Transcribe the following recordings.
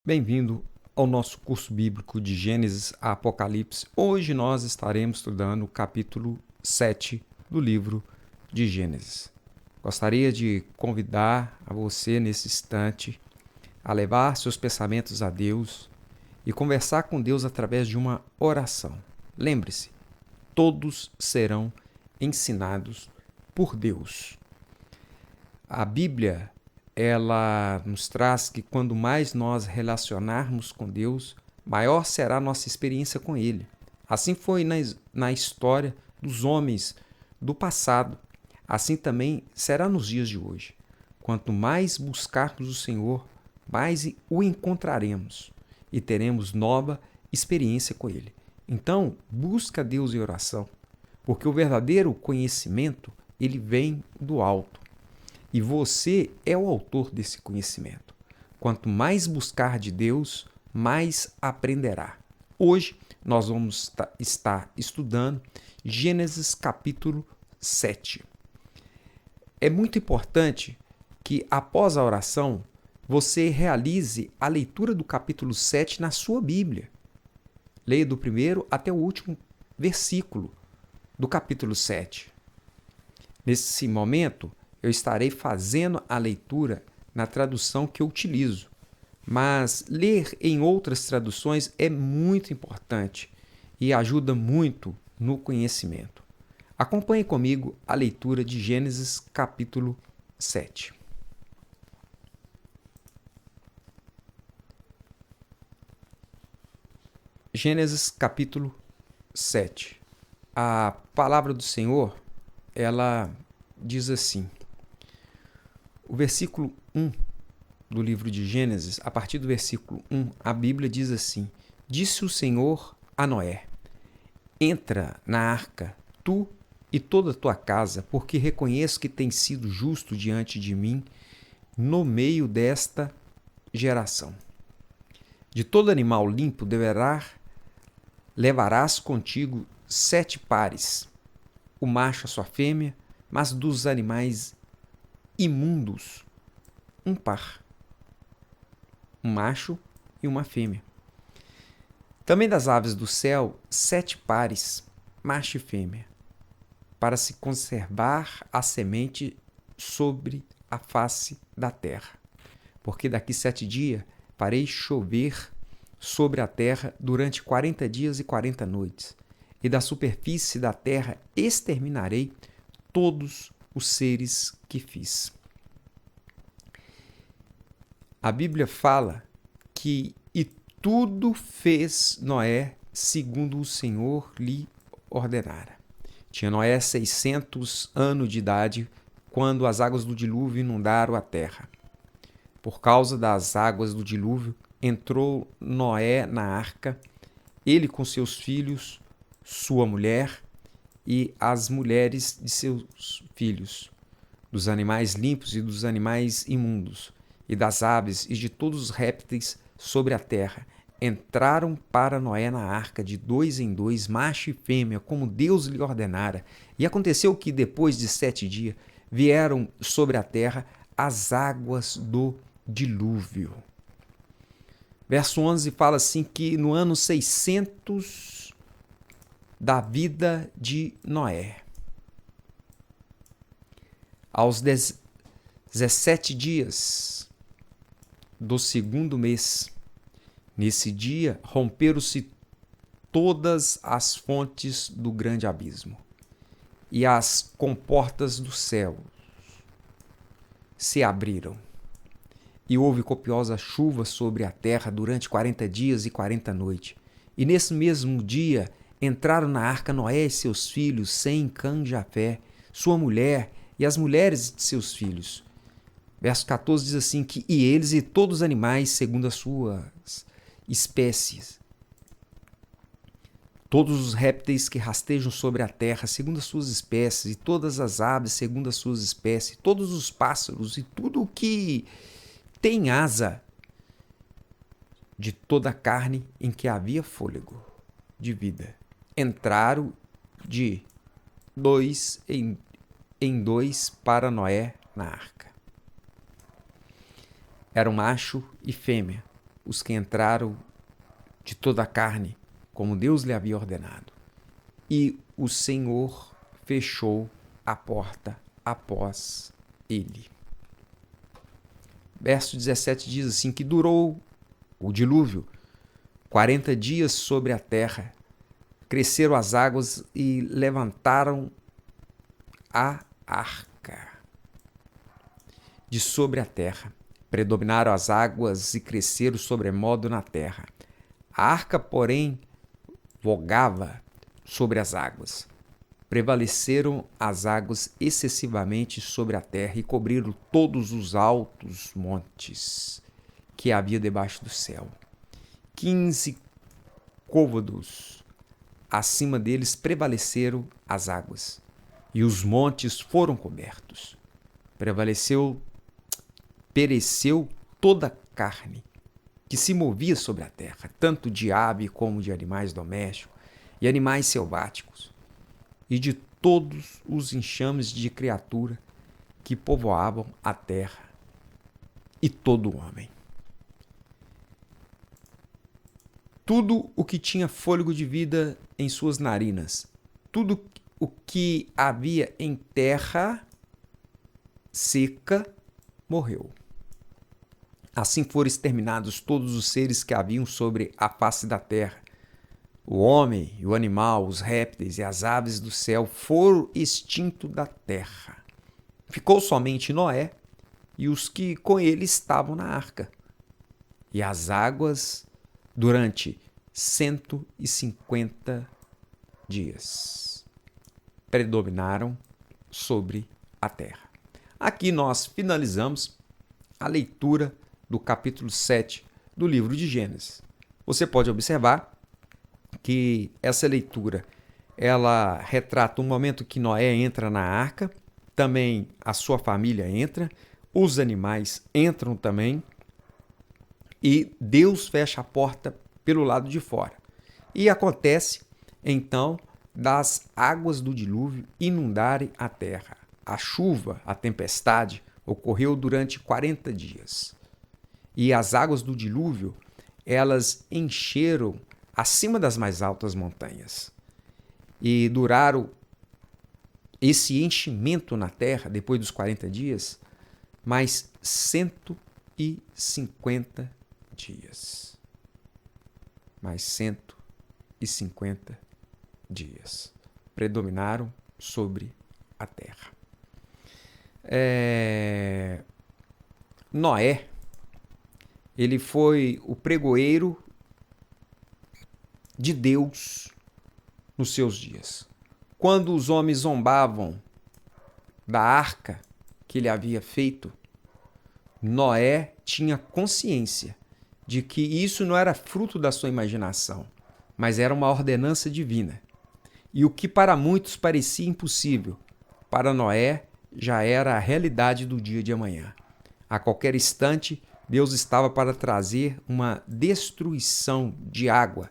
Bem-vindo ao nosso curso bíblico de Gênesis a Apocalipse. Hoje nós estaremos estudando o capítulo 7 do livro de Gênesis. Gostaria de convidar a você nesse instante a levar seus pensamentos a Deus e conversar com Deus através de uma oração. Lembre-se, todos serão ensinados por Deus. A Bíblia, ela nos traz que quando mais nós relacionarmos com Deus, maior será a nossa experiência com Ele. Assim foi na história dos homens do passado. Assim também será nos dias de hoje. Quanto mais buscarmos o Senhor, mais o encontraremos e teremos nova experiência com Ele. Então, busca Deus em oração, porque o verdadeiro conhecimento, ele vem do alto. E você é o autor desse conhecimento. Quanto mais buscar de Deus, mais aprenderá. Hoje nós vamos estar estudando Gênesis capítulo 7. É muito importante que após a oração você realize a leitura do capítulo 7 na sua Bíblia. Leia do primeiro até o último versículo do capítulo 7. Nesse momento, eu estarei fazendo a leitura na tradução que eu utilizo, mas ler em outras traduções é muito importante e ajuda muito no conhecimento. Acompanhe comigo a leitura de Gênesis capítulo 7. Gênesis capítulo 7. A palavra do Senhor, ela diz assim: o versículo 1 do livro de Gênesis, a partir do versículo 1, a Bíblia diz assim: Disse o Senhor a Noé: Entra na arca, tu e toda a tua casa, porque reconheço que tens sido justo diante de mim no meio desta geração. De todo animal limpo levarás contigo 7 pares, o macho a sua fêmea, mas dos animais imundos, um par, um macho e uma fêmea. Também das aves do céu, 7 pares, macho e fêmea, para se conservar a semente sobre a face da terra. Porque daqui 7 dias farei chover sobre a terra durante 40 dias e 40 noites, e da superfície da terra exterminarei todos os seres que fiz. A Bíblia fala que e tudo fez Noé segundo o Senhor lhe ordenara. Tinha Noé 600 anos de idade quando as águas do dilúvio inundaram a terra. Por causa das águas do dilúvio, entrou Noé na arca, ele com seus filhos, sua mulher e as mulheres de seus filhos, dos animais limpos e dos animais imundos, e das aves e de todos os répteis sobre a terra. Entraram para Noé na arca de 2 em 2, macho e fêmea, como Deus lhe ordenara. E aconteceu que, depois de 7 dias, vieram sobre a terra as águas do dilúvio. Verso 11 fala assim que no ano 600 da vida de Noé, aos 17 dias do segundo mês, nesse dia romperam-se todas as fontes do grande abismo, e as comportas do céu se abriram. E houve copiosa chuva sobre a terra durante 40 dias e 40 noites. E nesse mesmo dia entraram na arca Noé e seus filhos, Sem, Cã, Jafé, sua mulher e as mulheres de seus filhos. Verso 14 diz assim que e eles e todos os animais segundo as suas espécies, todos os répteis que rastejam sobre a terra segundo as suas espécies, e todas as aves segundo as suas espécies, todos os pássaros e tudo o que tem asa, de toda a carne em que havia fôlego de vida, entraram de 2 em 2 para Noé na arca. Era um macho e fêmea, os que entraram de toda a carne, como Deus lhe havia ordenado. E o Senhor fechou a porta após ele. Verso 17 diz assim, que durou o dilúvio 40 dias sobre a terra, cresceram as águas e levantaram a arca de sobre a terra. Predominaram as águas e cresceram sobremodo na terra. A arca, porém, vogava sobre as águas. Prevaleceram as águas excessivamente sobre a terra e cobriram todos os altos montes que havia debaixo do céu. 15 côvados acima deles prevaleceram as águas, e os montes foram cobertos. Pereceu toda a carne que se movia sobre a terra, tanto de ave como de animais domésticos e animais selváticos, e de todos os enxames de criatura que povoavam a terra, e todo homem. Tudo o que tinha fôlego de vida em suas narinas, tudo o que havia em terra seca, morreu. Assim foram exterminados todos os seres que haviam sobre a face da terra. O homem, o animal, os répteis e as aves do céu foram extintos da terra. Ficou somente Noé e os que com ele estavam na arca. E as águas durante 150 dias predominaram sobre a terra. Aqui nós finalizamos a leitura do capítulo 7 do livro de Gênesis. Você pode observar que essa leitura ela retrata um momento que Noé entra na arca, também a sua família entra, os animais entram também, e Deus fecha a porta pelo lado de fora. E acontece, então, das águas do dilúvio inundarem a terra. A chuva, a tempestade, ocorreu durante 40 dias. E as águas do dilúvio, elas encheram acima das mais altas montanhas. E duraram esse enchimento na terra, depois dos 40 dias, mais 150 dias. Mais 150 dias. Predominaram sobre a terra. Noé, ele foi o pregoeiro de Deus nos seus dias. Quando os homens zombavam da arca que ele havia feito, Noé tinha consciência de que isso não era fruto da sua imaginação, mas era uma ordenança divina. E o que para muitos parecia impossível, para Noé já era a realidade do dia de amanhã. A qualquer instante, Deus estava para trazer uma destruição de água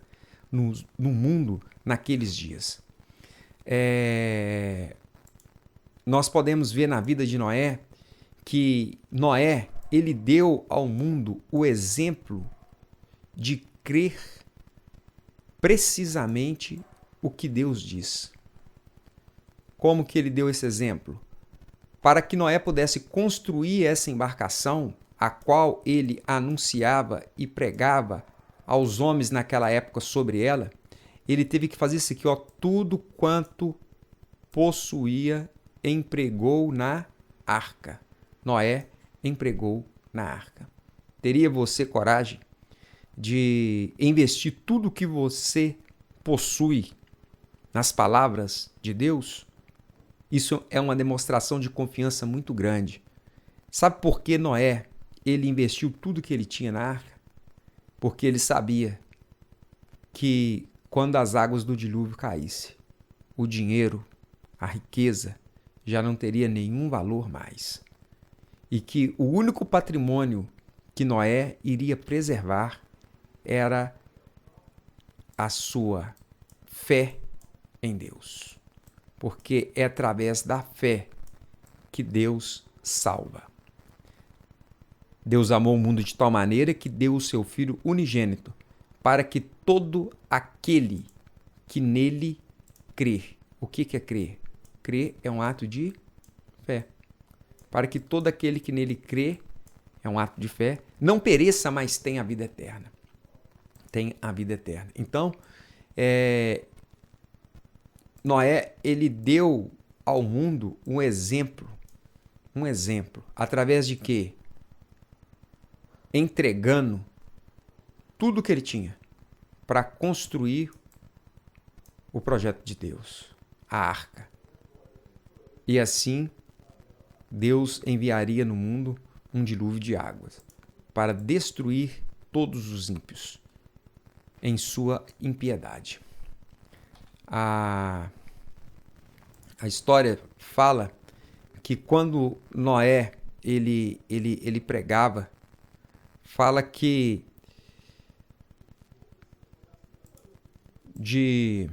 no mundo naqueles dias. Nós podemos ver na vida de Noé que Noé, ele deu ao mundo o exemplo de crer precisamente o que Deus diz. Como que ele deu esse exemplo? Para que Noé pudesse construir essa embarcação, a qual ele anunciava e pregava aos homens naquela época sobre ela, ele teve que fazer isso aqui, ó, tudo quanto possuía empregou na arca. Noé empregou na arca. Teria você coragem de investir tudo que você possui nas palavras de Deus? Isso é uma demonstração de confiança muito grande. Sabe por que Noé ele investiu tudo que ele tinha na arca? Porque ele sabia que quando as águas do dilúvio caíssem, o dinheiro, a riqueza, já não teria nenhum valor mais. E que o único patrimônio que Noé iria preservar era a sua fé em Deus. Porque é através da fé que Deus salva. Deus amou o mundo de tal maneira que deu o seu Filho unigênito, para que todo aquele que nele crer. O que é crer? Crer é um ato de fé. Para que todo aquele que nele crê, é um ato de fé, não pereça, mas tenha a vida eterna. Tem a vida eterna. Então, Noé, ele deu ao mundo um exemplo. Um exemplo. Através de quê? Entregando tudo que ele tinha para construir o projeto de Deus, a arca. E assim, Deus enviaria no mundo um dilúvio de águas para destruir todos os ímpios em sua impiedade. A história fala que quando Noé ele pregava, fala que de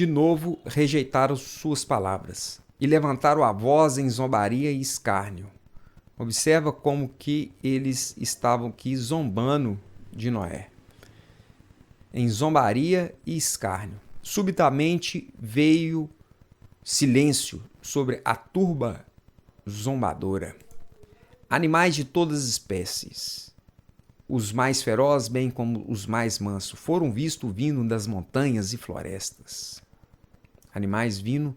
novo rejeitaram suas palavras e levantaram a voz em zombaria e escárnio. Observa como que eles estavam aqui zombando de Noé. Em zombaria e escárnio. Subitamente veio silêncio sobre a turba zombadora. Animais de todas as espécies, os mais ferozes bem como os mais mansos, foram vistos vindo das montanhas e florestas. Animais vindo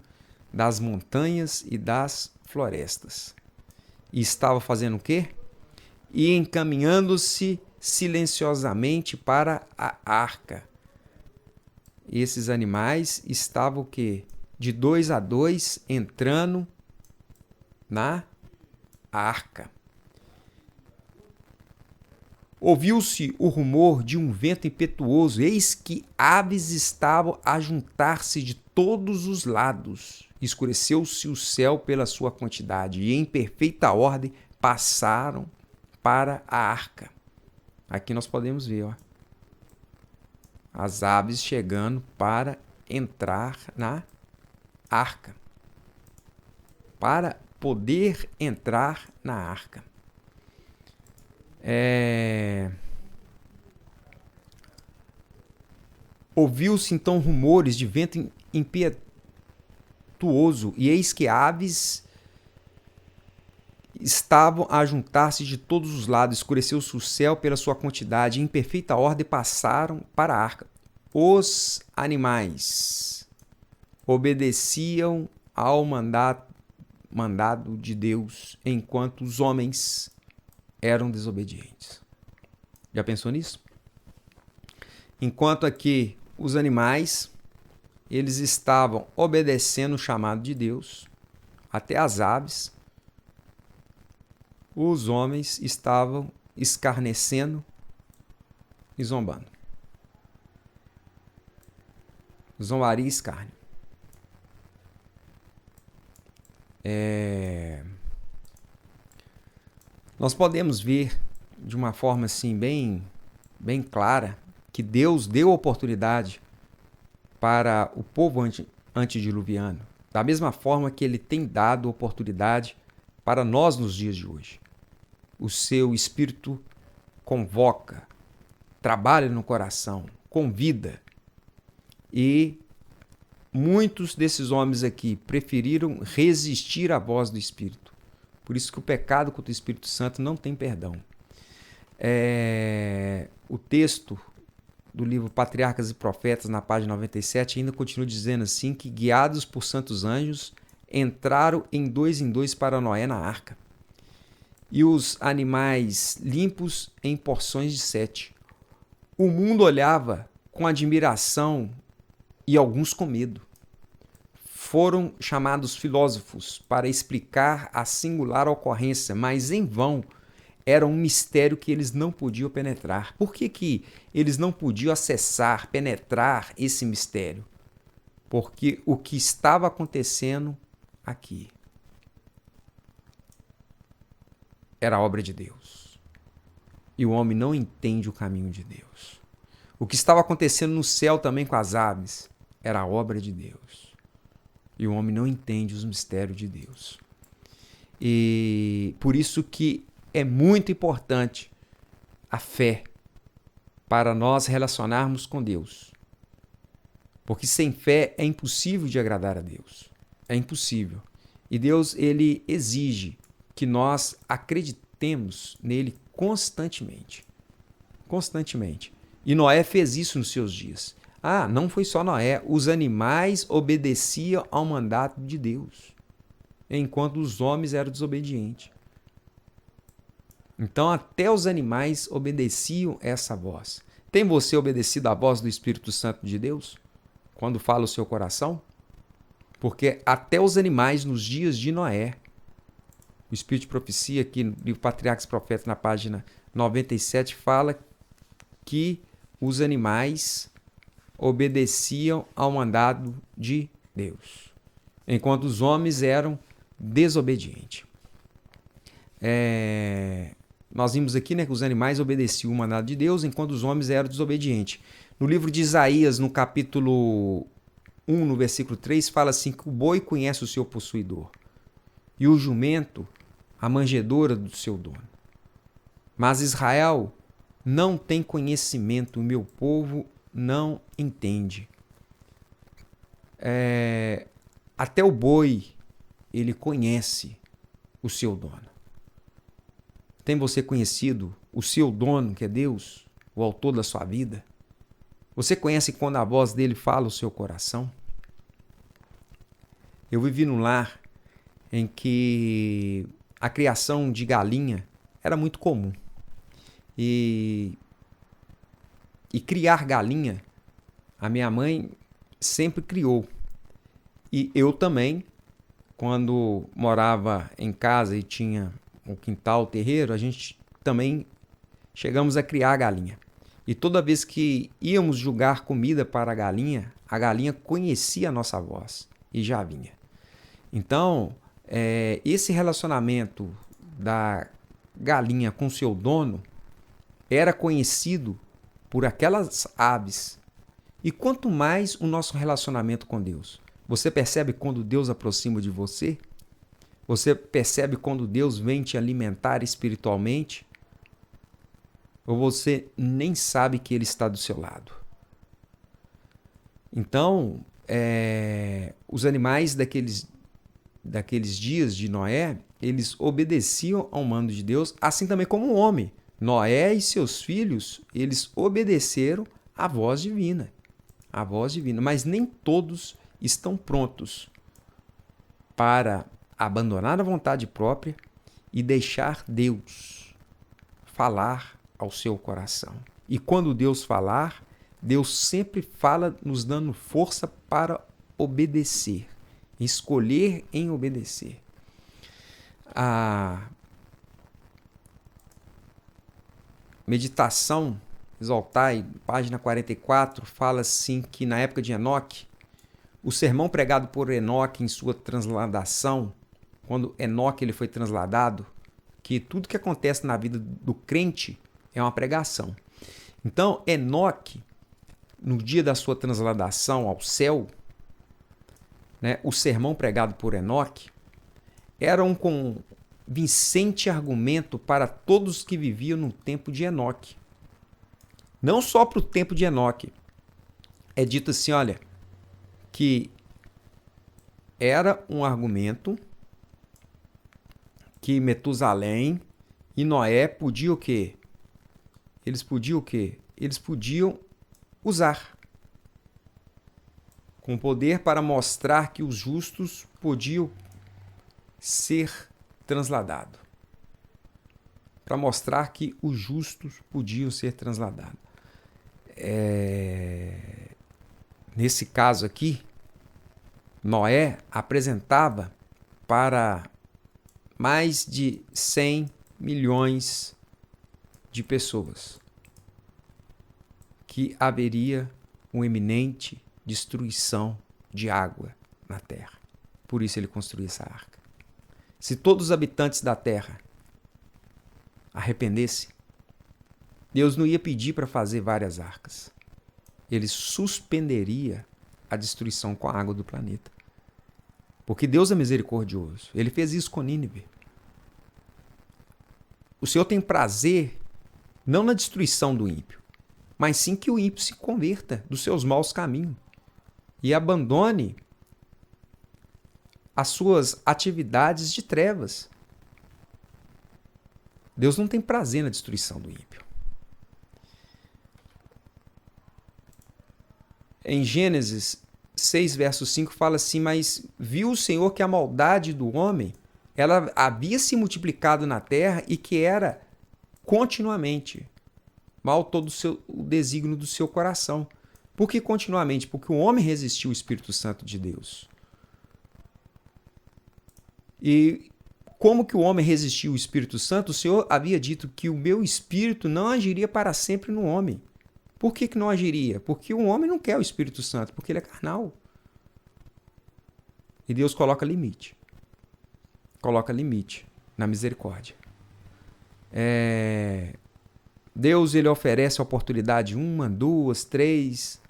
das montanhas e das florestas. E estava fazendo o quê? E encaminhando-se silenciosamente para a arca. Esses animais estavam o quê? De 2 a 2 entrando na arca. Ouviu-se o rumor de um vento impetuoso, eis que aves estavam a juntar-se de todos os lados. Escureceu-se o céu pela sua quantidade, e em perfeita ordem passaram para a arca. Aqui nós podemos ver, ó, as aves chegando para entrar na arca. Para poder entrar na arca. Ouviu-se então rumores de vento impetuoso, e eis que aves estavam a juntar-se de todos os lados. Escureceu-se o céu pela sua quantidade, e em perfeita ordem passaram para a arca. Os animais obedeciam ao mandado de Deus, enquanto os homens eram desobedientes. Já pensou nisso? Enquanto aqui os animais, eles estavam obedecendo o chamado de Deus, até as aves, os homens estavam escarnecendo e zombando. Zombaria e escárnio. Nós podemos ver de uma forma assim bem clara que Deus deu oportunidade para o povo antediluviano, da mesma forma que ele tem dado oportunidade para nós nos dias de hoje. O seu Espírito convoca, trabalha no coração, convida. E muitos desses homens aqui preferiram resistir à voz do Espírito. Por isso que o pecado contra o Espírito Santo não tem perdão. O texto do livro Patriarcas e Profetas, na página 97, ainda continua dizendo assim que, guiados por santos anjos, entraram em dois para Noé na arca. E os animais limpos em porções de 7. O mundo olhava com admiração e alguns com medo. Foram chamados filósofos para explicar a singular ocorrência, mas em vão. Era um mistério que eles não podiam penetrar. Por que eles não podiam acessar, penetrar esse mistério? Porque o que estava acontecendo aqui era a obra de Deus. E o homem não entende o caminho de Deus. O que estava acontecendo no céu também com as aves era a obra de Deus. E o homem não entende os mistérios de Deus. E por isso que é muito importante a fé para nós relacionarmos com Deus. Porque sem fé é impossível de agradar a Deus. É impossível. E Deus, ele exige que nós acreditemos nele constantemente. Constantemente. E Noé fez isso nos seus dias. Ah, não foi só Noé. Os animais obedeciam ao mandato de Deus, enquanto os homens eram desobedientes. Então, até os animais obedeciam essa voz. Tem você obedecido à voz do Espírito Santo de Deus? Quando fala o seu coração? Porque até os animais nos dias de Noé, o Espírito de Profecia, aqui no livro Patriarcas e Profetas, na página 97, fala que os animais obedeciam ao mandado de Deus, enquanto os homens eram desobedientes. Nós vimos aqui, né, que os animais obedeciam o mandado de Deus, enquanto os homens eram desobedientes. No livro de Isaías, no capítulo 1, no versículo 3, fala assim que o boi conhece o seu possuidor e o jumento a manjedoura do seu dono. Mas Israel não tem conhecimento, o meu povo não entende. Até o boi, ele conhece o seu dono. Tem você conhecido o seu dono, que é Deus, o autor da sua vida? Você conhece quando a voz dele fala o seu coração? Eu vivi num lar em que a criação de galinha era muito comum. E criar galinha, a minha mãe sempre criou. E eu também, quando morava em casa e tinha um quintal, terreiro, a gente também chegamos a criar galinha. E toda vez que íamos jogar comida para a galinha conhecia a nossa voz e já vinha. Então, esse relacionamento da galinha com seu dono era conhecido por aquelas aves. E quanto mais o nosso relacionamento com Deus. Você percebe quando Deus aproxima de você? Você percebe quando Deus vem te alimentar espiritualmente? Ou você nem sabe que Ele está do seu lado? Então, os animais daqueles dias de Noé, eles obedeciam ao mando de Deus, assim também como o homem. Noé e seus filhos, eles obedeceram à voz divina. À voz divina. Mas nem todos estão prontos para abandonar a vontade própria e deixar Deus falar ao seu coração. E quando Deus falar, Deus sempre fala nos dando força para obedecer, escolher em obedecer. A meditação Exaltai, página 44, fala assim que na época de Enoque, o sermão pregado por Enoque em sua transladação, quando Enoque ele foi transladado, que tudo que acontece na vida do crente é uma pregação. Então, Enoque, no dia da sua transladação ao céu, né, o sermão pregado por Enoque era um convincente argumento para todos que viviam no tempo de Enoque. Não só para o tempo de Enoque. É dito assim, olha, que era um argumento que Metusalém e Noé podiam o quê? Eles podiam o quê? Eles podiam usar com poder para mostrar que os justos podiam ser transladados. Para mostrar que os justos podiam ser transladados. Nesse caso aqui, Noé apresentava para mais de 100 milhões de pessoas que haveria uma iminente destruição de água na terra. Por isso ele construiu essa arca. Se todos os habitantes da terra arrependessem, Deus não ia pedir para fazer várias arcas. Ele suspenderia a destruição com a água do planeta. Porque Deus é misericordioso. Ele fez isso com Nínive. o Senhor tem prazer não na destruição do ímpio, mas sim que o ímpio se converta dos seus maus caminhos e abandone as suas atividades de trevas. Deus não tem prazer na destruição do ímpio. Em Gênesis 6, verso 5, fala assim: mas viu o Senhor que a maldade do homem, ela havia se multiplicado na terra e que era continuamente mal todo o desígnio do seu coração. Por que continuamente? Porque o homem resistiu ao Espírito Santo de Deus. E como que o homem resistiu ao Espírito Santo? O Senhor havia dito que o meu Espírito não agiria para sempre no homem. Por que não agiria? Porque o homem não quer o Espírito Santo, porque ele é carnal. E Deus coloca limite. Coloca limite na misericórdia. Deus, ele oferece oportunidade 1, 2, 3.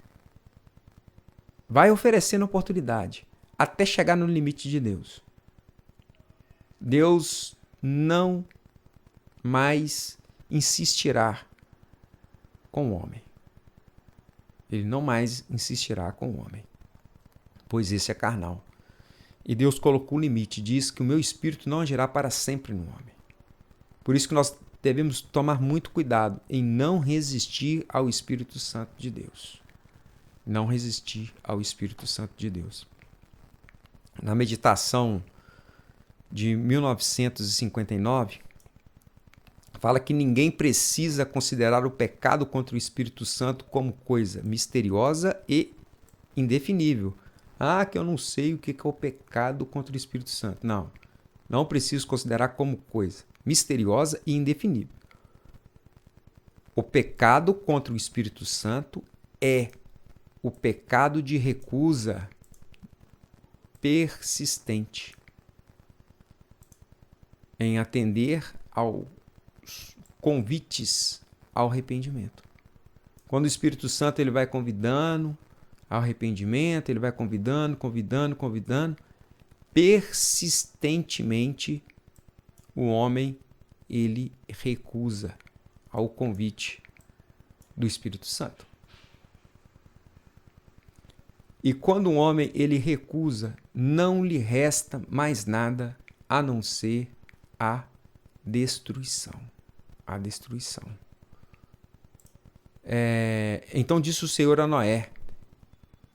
Vai oferecendo oportunidade até chegar no limite de Deus. Deus não mais insistirá com o homem. Ele não mais insistirá com o homem, pois esse é carnal. E Deus colocou um limite, diz que o meu espírito não agirá para sempre no homem. Por isso que nós devemos tomar muito cuidado em não resistir ao Espírito Santo de Deus. Não resistir ao Espírito Santo de Deus. Na meditação de 1959, fala que ninguém precisa considerar o pecado contra o Espírito Santo como coisa misteriosa e indefinível. Ah, que eu não sei o que é o pecado contra o Espírito Santo. Não, não preciso considerar como coisa misteriosa e indefinível. O pecado contra o Espírito Santo é o pecado de recusa persistente em atender aos convites ao arrependimento. Quando o Espírito Santo ele vai convidando ao arrependimento, ele vai convidando, persistentemente o homem ele recusa ao convite do Espírito Santo. E quando o homem ele recusa, não lhe resta mais nada a não ser a destruição. A destruição. Então disse o Senhor a Noé: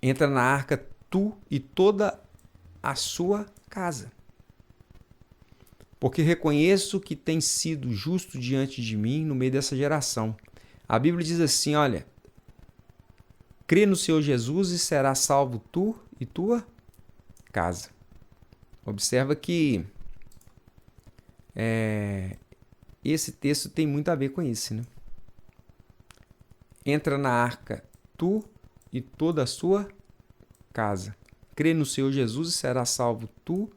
entra na arca tu e toda a sua casa, porque reconheço que tens sido justo diante de mim no meio dessa geração. A Bíblia diz assim, olha, crê no Senhor Jesus e será salvo tu e tua casa. Observa que esse texto tem muito a ver com isso, né? Entra na arca tu e toda a sua casa. Crê no Senhor Jesus e será salvo tu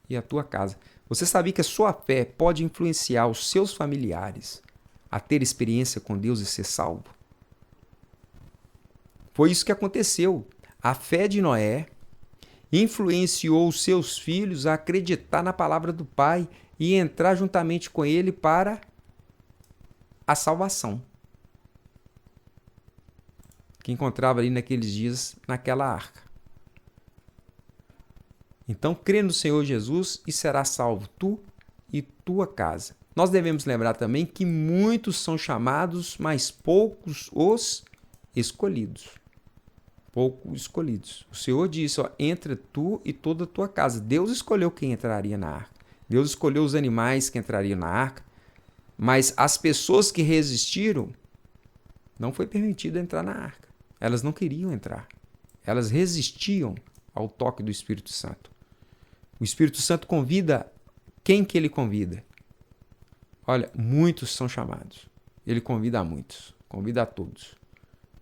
e a tua casa. Você sabia que a sua fé pode influenciar os seus familiares a ter experiência com Deus e ser salvo? Foi isso que aconteceu. A fé de Noé influenciou os seus filhos a acreditar na palavra do Pai e entrar juntamente com ele para a salvação que encontrava ali naqueles dias naquela arca. Então, crê no Senhor Jesus e será salvo tu e tua casa. Nós devemos lembrar também que muitos são chamados, mas poucos os escolhidos. Poucos escolhidos. O Senhor disse, ó, entra tu e toda a tua casa. Deus escolheu quem entraria na arca. Deus escolheu os animais que entrariam na arca. Mas as pessoas que resistiram, não foi permitido entrar na arca. Elas não queriam entrar. Elas resistiam ao toque do Espírito Santo. O Espírito Santo convida quem que ele convida? Olha, muitos são chamados. Ele convida a muitos, convida a todos.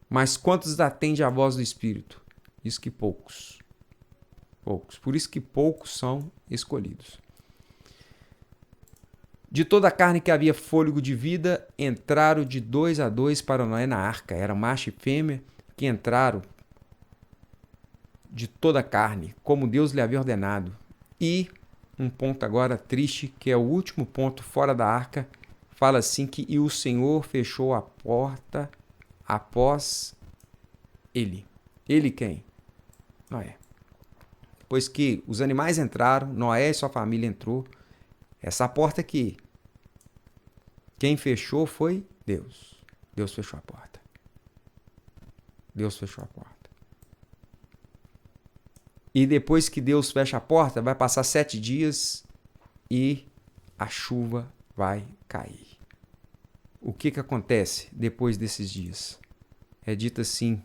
Mas quantos atendem à voz do Espírito? Diz que poucos. Poucos. Por isso que poucos são escolhidos. De toda a carne que havia fôlego de vida, entraram de 2 a 2 para Noé na arca. Era macho e fêmea que entraram de toda a carne, como Deus lhe havia ordenado. E um ponto agora triste, que é o último ponto fora da arca, fala assim que e o Senhor fechou a porta após ele. Ele quem? Noé. Depois que os animais entraram, Noé e sua família entrou. Essa porta aqui, quem fechou foi Deus. Deus fechou a porta. Deus fechou a porta. E depois que Deus fecha a porta, vai passar 7 dias e a chuva vai cair. O que acontece depois desses dias? É dito assim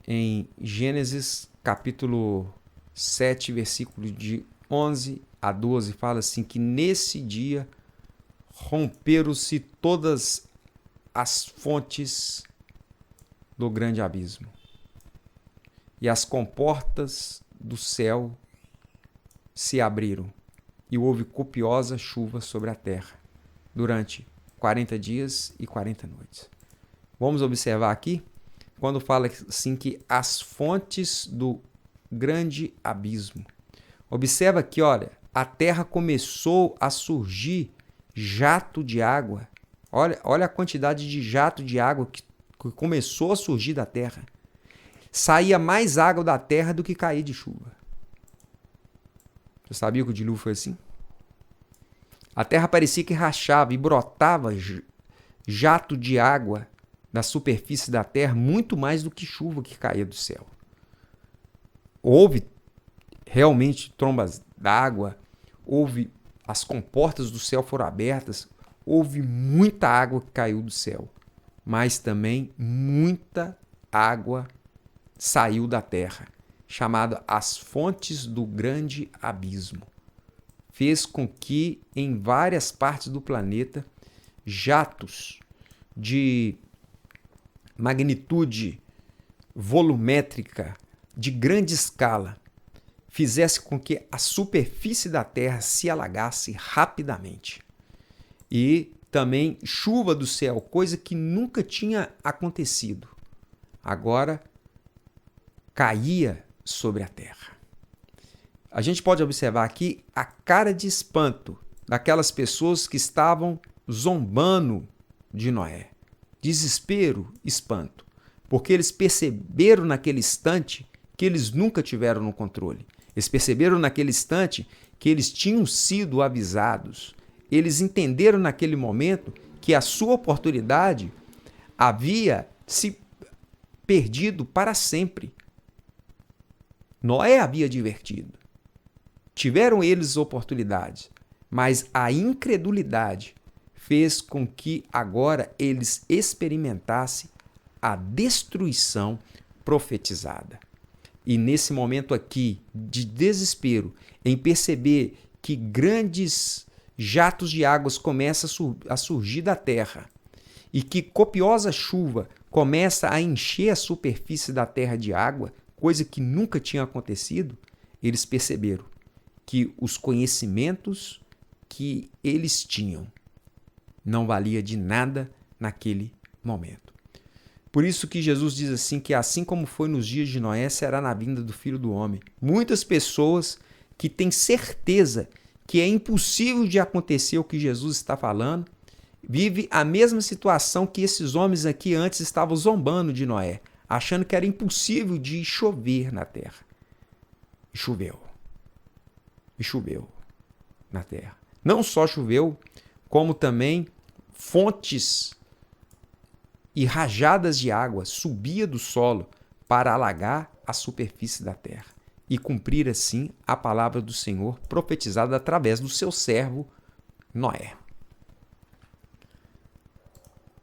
em Gênesis capítulo 7, versículo de 11 a 12, fala assim que nesse dia romperam-se todas as fontes do grande abismo e as comportas do céu se abriram e houve copiosa chuva sobre a terra durante 40 dias e 40 noites. Vamos observar aqui, quando fala assim que as fontes do grande abismo. Observa aqui, olha, a terra começou a surgir jato de água. Olha a quantidade de jato de água que começou a surgir da terra. Saía mais água da terra do que caía de chuva. Você sabia que o dilúvio foi assim? A terra parecia que rachava e brotava jato de água da superfície da terra, muito mais do que chuva que caía do céu. Houve realmente trombas d'água, houve as comportas do céu foram abertas, houve muita água que caiu do céu, mas também muita água saiu da terra, chamada as fontes do grande abismo. Fez com que em várias partes do planeta jatos de magnitude volumétrica de grande escala fizesse com que a superfície da terra se alagasse rapidamente. E também chuva do céu, coisa que nunca tinha acontecido. Agora caía sobre a terra. A gente pode observar aqui a cara de espanto daquelas pessoas que estavam zombando de Noé. Desespero, espanto, porque eles perceberam naquele instante que eles nunca tiveram no controle. Eles perceberam naquele instante que eles tinham sido avisados. Eles entenderam naquele momento que a sua oportunidade havia se perdido para sempre. Noé havia advertido. Tiveram eles oportunidades, mas a incredulidade fez com que agora eles experimentassem a destruição profetizada. E nesse momento aqui de desespero, em perceber que grandes jatos de águas começam a surgir da terra e que copiosa chuva começa a encher a superfície da terra de água, coisa que nunca tinha acontecido, eles perceberam que os conhecimentos que eles tinham não valia de nada naquele momento. Por isso que Jesus diz assim que assim como foi nos dias de Noé, será na vinda do Filho do Homem. Muitas pessoas que têm certeza que é impossível de acontecer o que Jesus está falando, vivem a mesma situação que esses homens aqui antes estavam zombando de Noé, achando que era impossível de chover na terra. E choveu. E choveu na terra. Não só choveu, como também fontes e rajadas de água subia do solo para alagar a superfície da terra e cumprir assim a palavra do Senhor profetizada através do seu servo Noé.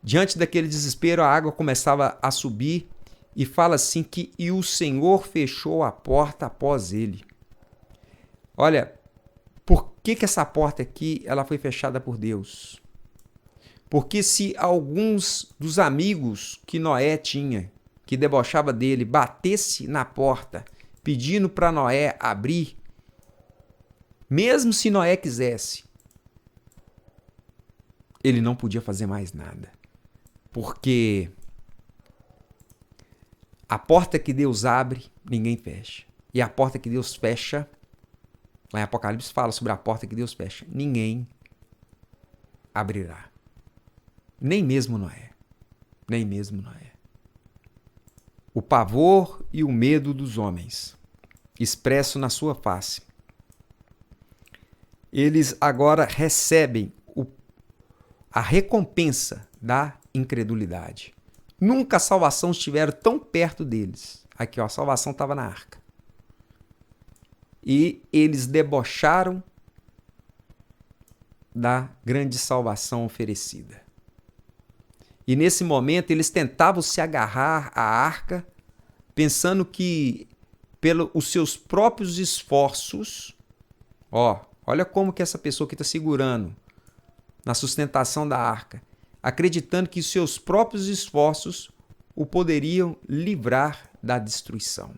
Diante daquele desespero, a água começava a subir e fala assim que e o Senhor fechou a porta após ele. Olha, por que essa porta aqui ela foi fechada por Deus? Porque se alguns dos amigos que Noé tinha, que debochava dele, batesse na porta pedindo para Noé abrir, mesmo se Noé quisesse, ele não podia fazer mais nada. Porque a porta que Deus abre, ninguém fecha. E a porta que Deus fecha, lá em Apocalipse fala sobre a porta que Deus fecha, ninguém abrirá. Nem mesmo Noé. Nem mesmo Noé. O pavor e o medo dos homens, expresso na sua face. Eles agora recebem a recompensa da incredulidade. Nunca a salvação estivera tão perto deles. Aqui, ó, a salvação estava na arca. E eles debocharam da grande salvação oferecida. E nesse momento eles tentavam se agarrar à arca, pensando que pelos seus próprios esforços, olha como que essa pessoa que está segurando na sustentação da arca, acreditando que seus próprios esforços o poderiam livrar da destruição.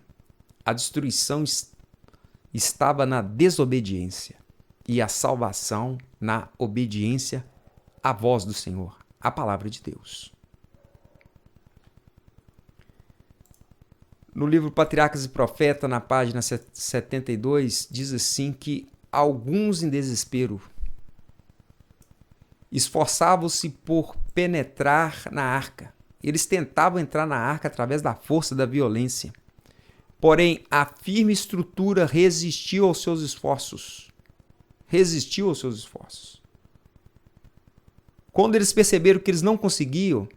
A destruição estava na desobediência e a salvação na obediência à voz do Senhor, à palavra de Deus. No livro Patriarcas e Profetas, na página 72, diz assim que alguns em desespero esforçavam-se por penetrar na arca. Eles tentavam entrar na arca através da força da violência. Porém, a firme estrutura resistiu aos seus esforços. Resistiu aos seus esforços. Quando eles perceberam que eles não conseguiam,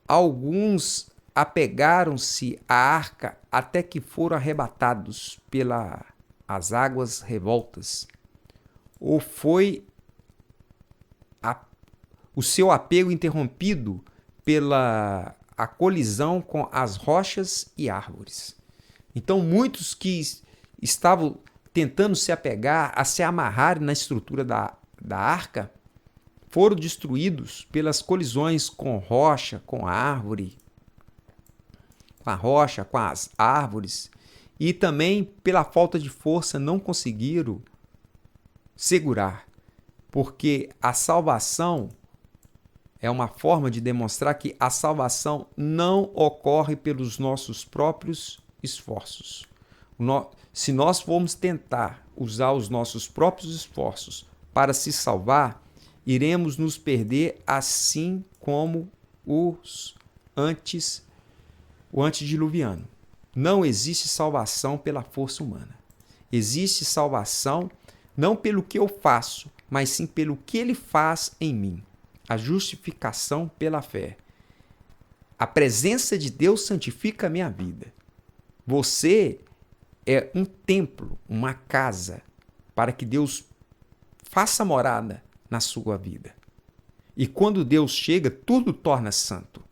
alguns apegaram-se à arca até que foram arrebatados pelas águas revoltas. Ou foi o seu apego interrompido pela a colisão com as rochas e árvores. Então, muitos que estavam tentando se apegar, a se amarrarem na estrutura da arca, foram destruídos pelas colisões com rocha, com árvore, com a rocha, com as árvores, e também pela falta de força não conseguiram segurar, porque a salvação é uma forma de demonstrar que a salvação não ocorre pelos nossos próprios esforços. Se nós formos tentar usar os nossos próprios esforços para se salvar, iremos nos perder assim como o antediluviano. Não existe salvação pela força humana. Existe salvação não pelo que eu faço, mas sim pelo que ele faz em mim. A justificação pela fé. A presença de Deus santifica a minha vida. Você é um templo, uma casa, para que Deus faça morada na sua vida. E quando Deus chega, tudo torna santo.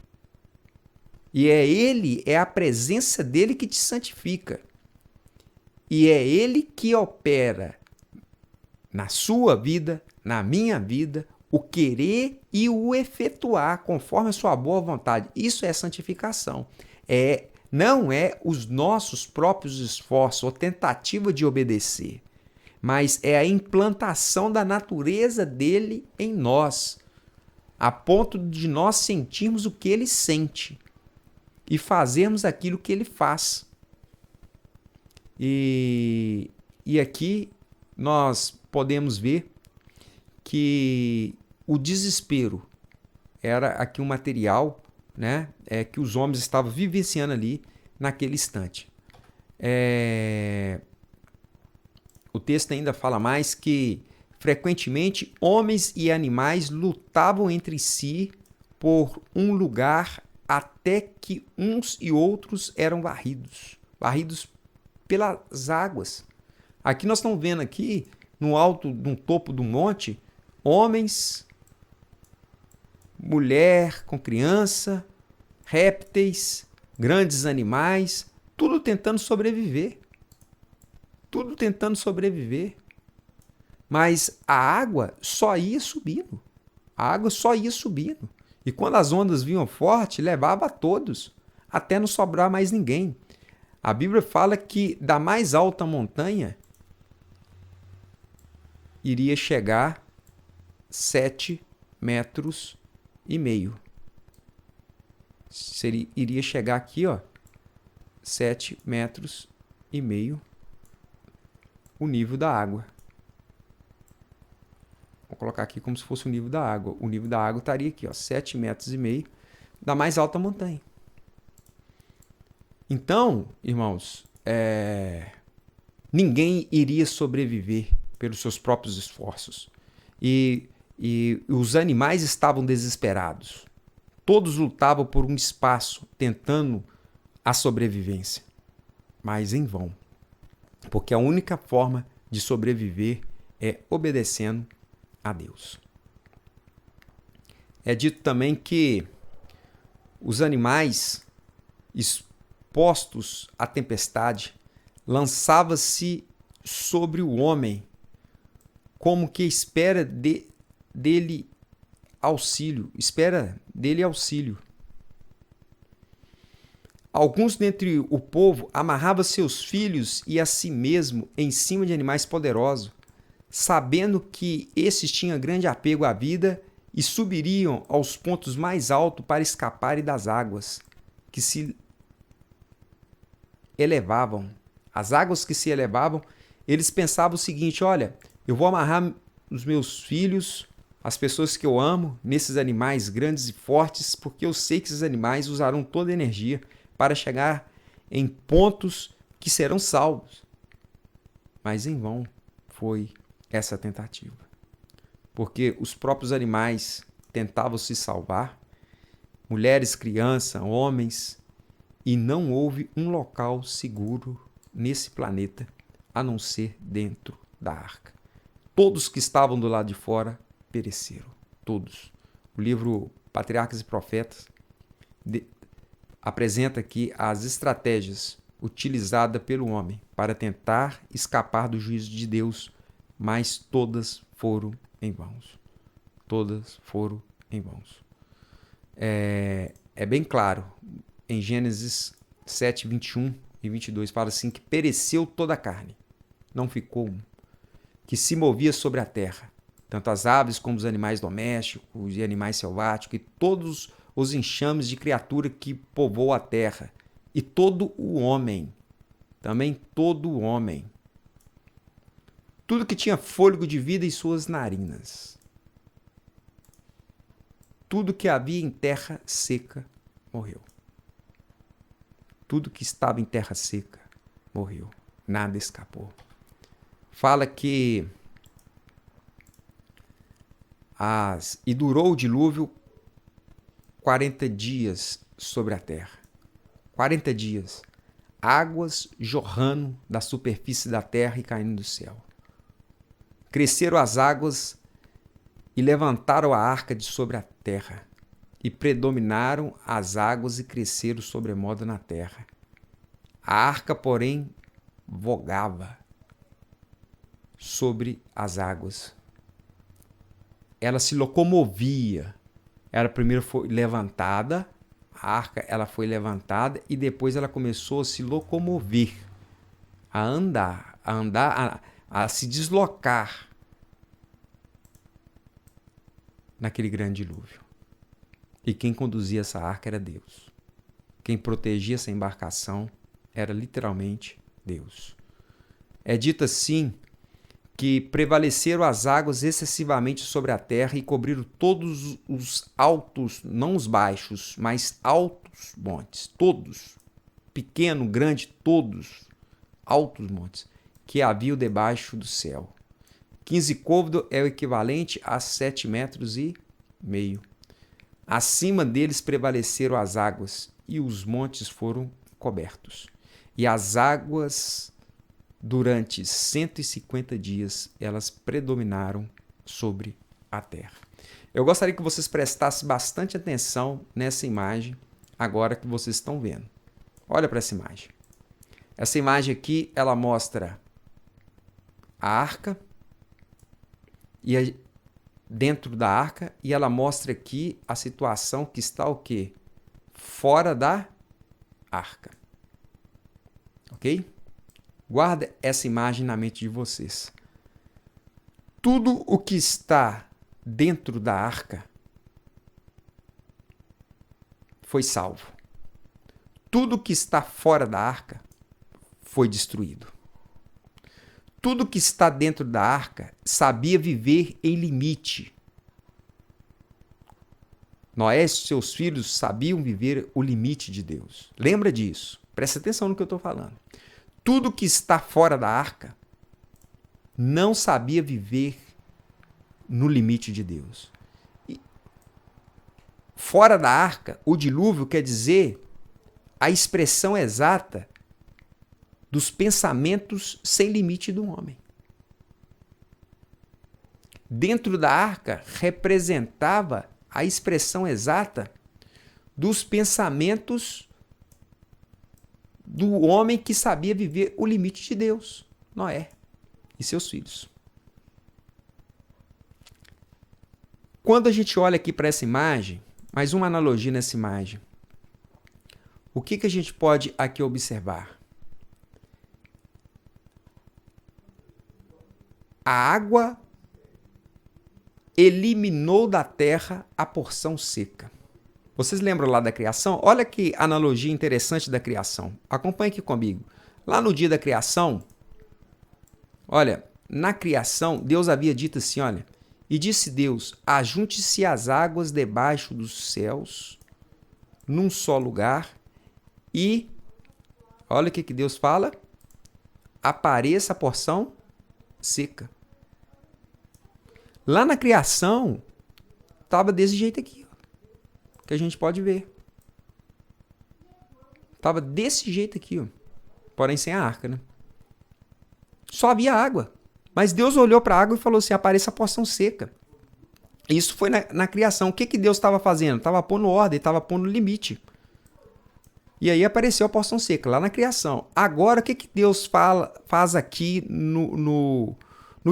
E é a presença dele que te santifica. E é ele que opera na sua vida, na minha vida, o querer e o efetuar conforme a sua boa vontade. Isso é santificação. Não é os nossos próprios esforços ou tentativa de obedecer, mas é a implantação da natureza dele em nós, a ponto de nós sentirmos o que ele sente e fazermos aquilo que ele faz. E aqui nós podemos ver que o desespero era aqui um material, né, que os homens estavam vivenciando ali naquele instante. O texto ainda fala mais que frequentemente homens e animais lutavam entre si por um lugar até que uns e outros eram varridos pelas águas. Aqui nós estamos vendo aqui no alto, no topo do monte, homens, mulher com criança, répteis, grandes animais, tudo tentando sobreviver. Tudo tentando sobreviver. Mas a água só ia subindo. A água só ia subindo. E quando as ondas vinham forte, levava a todos, até não sobrar mais ninguém. A Bíblia fala que da mais alta montanha iria chegar 7,5 metros. Iria chegar aqui, 7,5 metros o nível da água. colocar aqui como se fosse o nível da água. O nível da água estaria aqui, ó, 7,5 metros da mais alta montanha. Então, irmãos, ninguém iria sobreviver pelos seus próprios esforços. E os animais estavam desesperados. Todos lutavam por um espaço, tentando a sobrevivência. Mas em vão. Porque a única forma de sobreviver é obedecendo a Deus. É dito também que os animais expostos à tempestade lançavam-se sobre o homem como que espera dele auxílio. Alguns dentre o povo amarravam seus filhos e a si mesmo em cima de animais poderosos, sabendo que esses tinham grande apego à vida e subiriam aos pontos mais altos para escaparem das águas que se elevavam. As águas que se elevavam, eles pensavam o seguinte: olha, eu vou amarrar os meus filhos, as pessoas que eu amo, nesses animais grandes e fortes, porque eu sei que esses animais usarão toda a energia para chegar em pontos que serão salvos. Mas em vão foi essa tentativa. Porque os próprios animais tentavam se salvar, mulheres, crianças, homens, e não houve um local seguro nesse planeta a não ser dentro da arca. Todos que estavam do lado de fora pereceram. Todos. O livro Patriarcas e Profetas apresenta aqui as estratégias utilizadas pelo homem para tentar escapar do juízo de Deus, mas todas foram em vão. Todas foram em vão. É bem claro, em Gênesis 7, 21 e 22, fala assim que pereceu toda a carne, não ficou um, que se movia sobre a terra, tanto as aves como os animais domésticos e animais selváticos, e todos os enxames de criatura que povoam a terra, e todo o homem, também todo o homem, tudo que tinha fôlego de vida em suas narinas, tudo que havia em terra seca morreu. Tudo que estava em terra seca morreu, nada escapou. Fala que e durou o dilúvio 40 dias sobre a terra. 40 dias. Águas jorrando da superfície da terra e caindo do céu. Cresceram as águas e levantaram a arca de sobre a terra. E predominaram as águas e cresceram sobremodo na terra. A arca, porém, vogava sobre as águas. Ela se locomovia. Ela primeiro foi levantada, a arca ela foi levantada e depois ela começou a se locomover, a andar, a se deslocar naquele grande dilúvio. E quem conduzia essa arca era Deus. Quem protegia essa embarcação era literalmente Deus. É dito assim que prevaleceram as águas excessivamente sobre a terra e cobriram todos os altos, não os baixos, mas altos montes, todos, pequeno, grande, todos, altos montes, que haviam debaixo do céu. 15 côvados é o equivalente a 7,5 metros. Acima deles prevaleceram as águas, e os montes foram cobertos. E as águas, durante 150 dias, elas predominaram sobre a terra. Eu gostaria que vocês prestassem bastante atenção nessa imagem, agora que vocês estão vendo. Olha para essa imagem. Essa imagem aqui, ela mostra a arca, e dentro da arca, e ela mostra aqui a situação que está o quê? Fora da arca. Ok? Guarda essa imagem na mente de vocês. Tudo o que está dentro da arca foi salvo. Tudo o que está fora da arca foi destruído. Tudo que está dentro da arca sabia viver em limite. Noé e seus filhos sabiam viver o limite de Deus. Lembra disso. Presta atenção no que eu estou falando. Tudo que está fora da arca não sabia viver no limite de Deus. E fora da arca, o dilúvio quer dizer a expressão exata dos pensamentos sem limite do homem. Dentro da arca representava a expressão exata dos pensamentos do homem que sabia viver o limite de Deus, Noé e seus filhos. Quando a gente olha aqui para essa imagem, mais uma analogia nessa imagem, o que a gente pode aqui observar? A água eliminou da terra a porção seca. Vocês lembram lá da criação? Olha que analogia interessante da criação. Acompanhe aqui comigo. Lá no dia da criação, olha, na criação, Deus havia dito assim, olha, e disse Deus, ajunte-se as águas debaixo dos céus, num só lugar, e, olha o que Deus fala, apareça a porção seca. Lá na criação, estava desse jeito aqui, ó, que a gente pode ver. Estava desse jeito aqui, ó, porém sem a arca, né? Só havia água. Mas Deus olhou para a água e falou assim, apareça a porção seca. Isso foi na criação. O que Deus estava fazendo? Estava pondo ordem, estava pondo limite. E aí apareceu a porção seca, lá na criação. Agora, o que Deus faz aqui no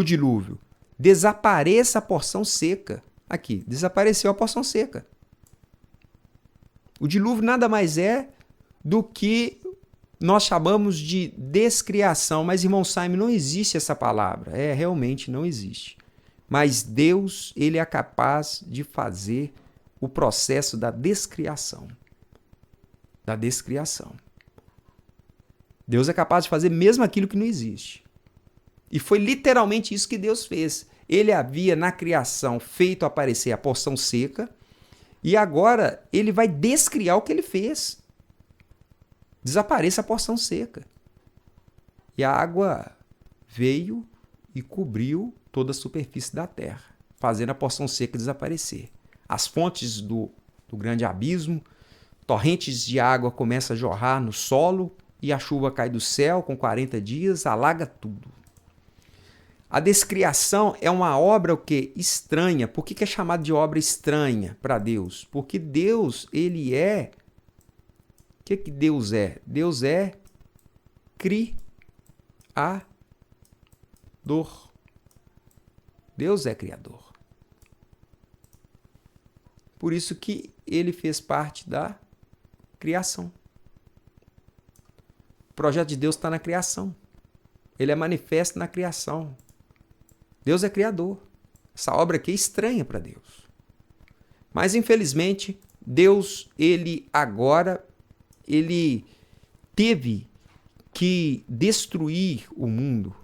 dilúvio? Desapareça a porção seca. Aqui, desapareceu a porção seca. O dilúvio nada mais é do que nós chamamos de descriação. Mas, irmão Simon, não existe essa palavra. Realmente não existe. Mas Deus, ele é capaz de fazer o processo da descriação. Da descriação. Deus é capaz de fazer mesmo aquilo que não existe. E foi literalmente isso que Deus fez. Ele havia na criação feito aparecer a porção seca e agora ele vai descriar o que ele fez. Desapareça a porção seca. E a água veio e cobriu toda a superfície da terra, fazendo a porção seca desaparecer. As fontes do grande abismo, torrentes de água começam a jorrar no solo e a chuva cai do céu com 40 dias, alaga tudo. A descriação é uma obra o quê? Estranha. Por que é chamado de obra estranha para Deus? Porque Deus, ele é... O que Deus é? Deus é criador. Deus é criador. Por isso que ele fez parte da criação. O projeto de Deus está na criação. Ele é manifesto na criação. Deus é criador. Essa obra aqui é estranha para Deus. Mas, infelizmente, Deus, ele teve que destruir o mundo,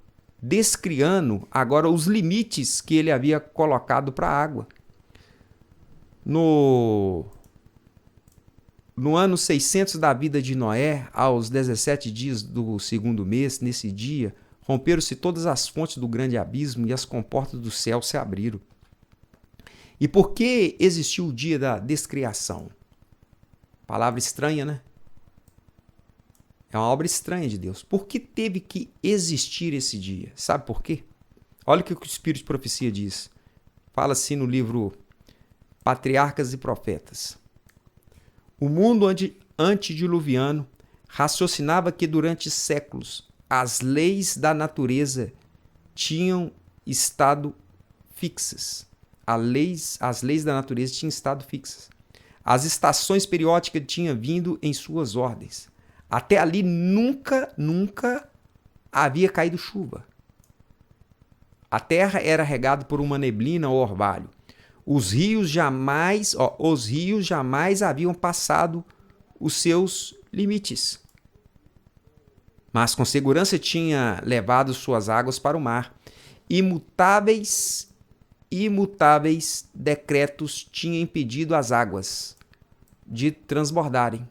descriando agora os limites que ele havia colocado para a água. No ano 600 da vida de Noé, aos 17 dias do segundo mês, nesse dia, romperam-se todas as fontes do grande abismo e as comportas do céu se abriram. E por que existiu o dia da descriação? Palavra estranha, né? É uma obra estranha de Deus. Por que teve que existir esse dia? Sabe por quê? Olha o que o Espírito de Profecia diz. Fala assim no livro Patriarcas e Profetas. O mundo antediluviano raciocinava que durante séculos as leis da natureza tinham estado fixas. As leis da natureza tinham estado fixas. As estações periódicas tinham vindo em suas ordens. Até ali nunca havia caído chuva. A terra era regada por uma neblina ou orvalho. Os rios jamais haviam passado os seus limites. mas com segurança tinha levado suas águas para o mar. Imutáveis decretos tinham impedido as águas de transbordarem.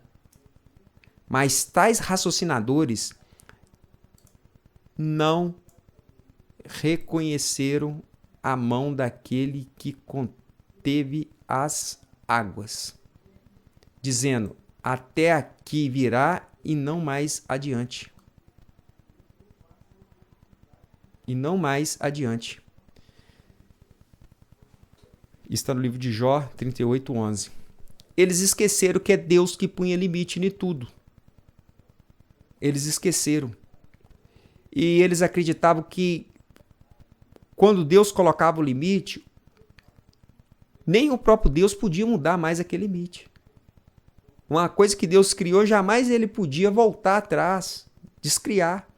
Mas tais raciocinadores não reconheceram a mão daquele que conteve as águas, dizendo: até aqui virá e não mais adiante. E não mais adiante. Está no livro de Jó 38:11. Eles esqueceram que é Deus que punha limite em tudo. Eles esqueceram. E eles acreditavam que quando Deus colocava o limite, nem o próprio Deus podia mudar mais aquele limite. Uma coisa que Deus criou, jamais ele podia voltar atrás, descriar.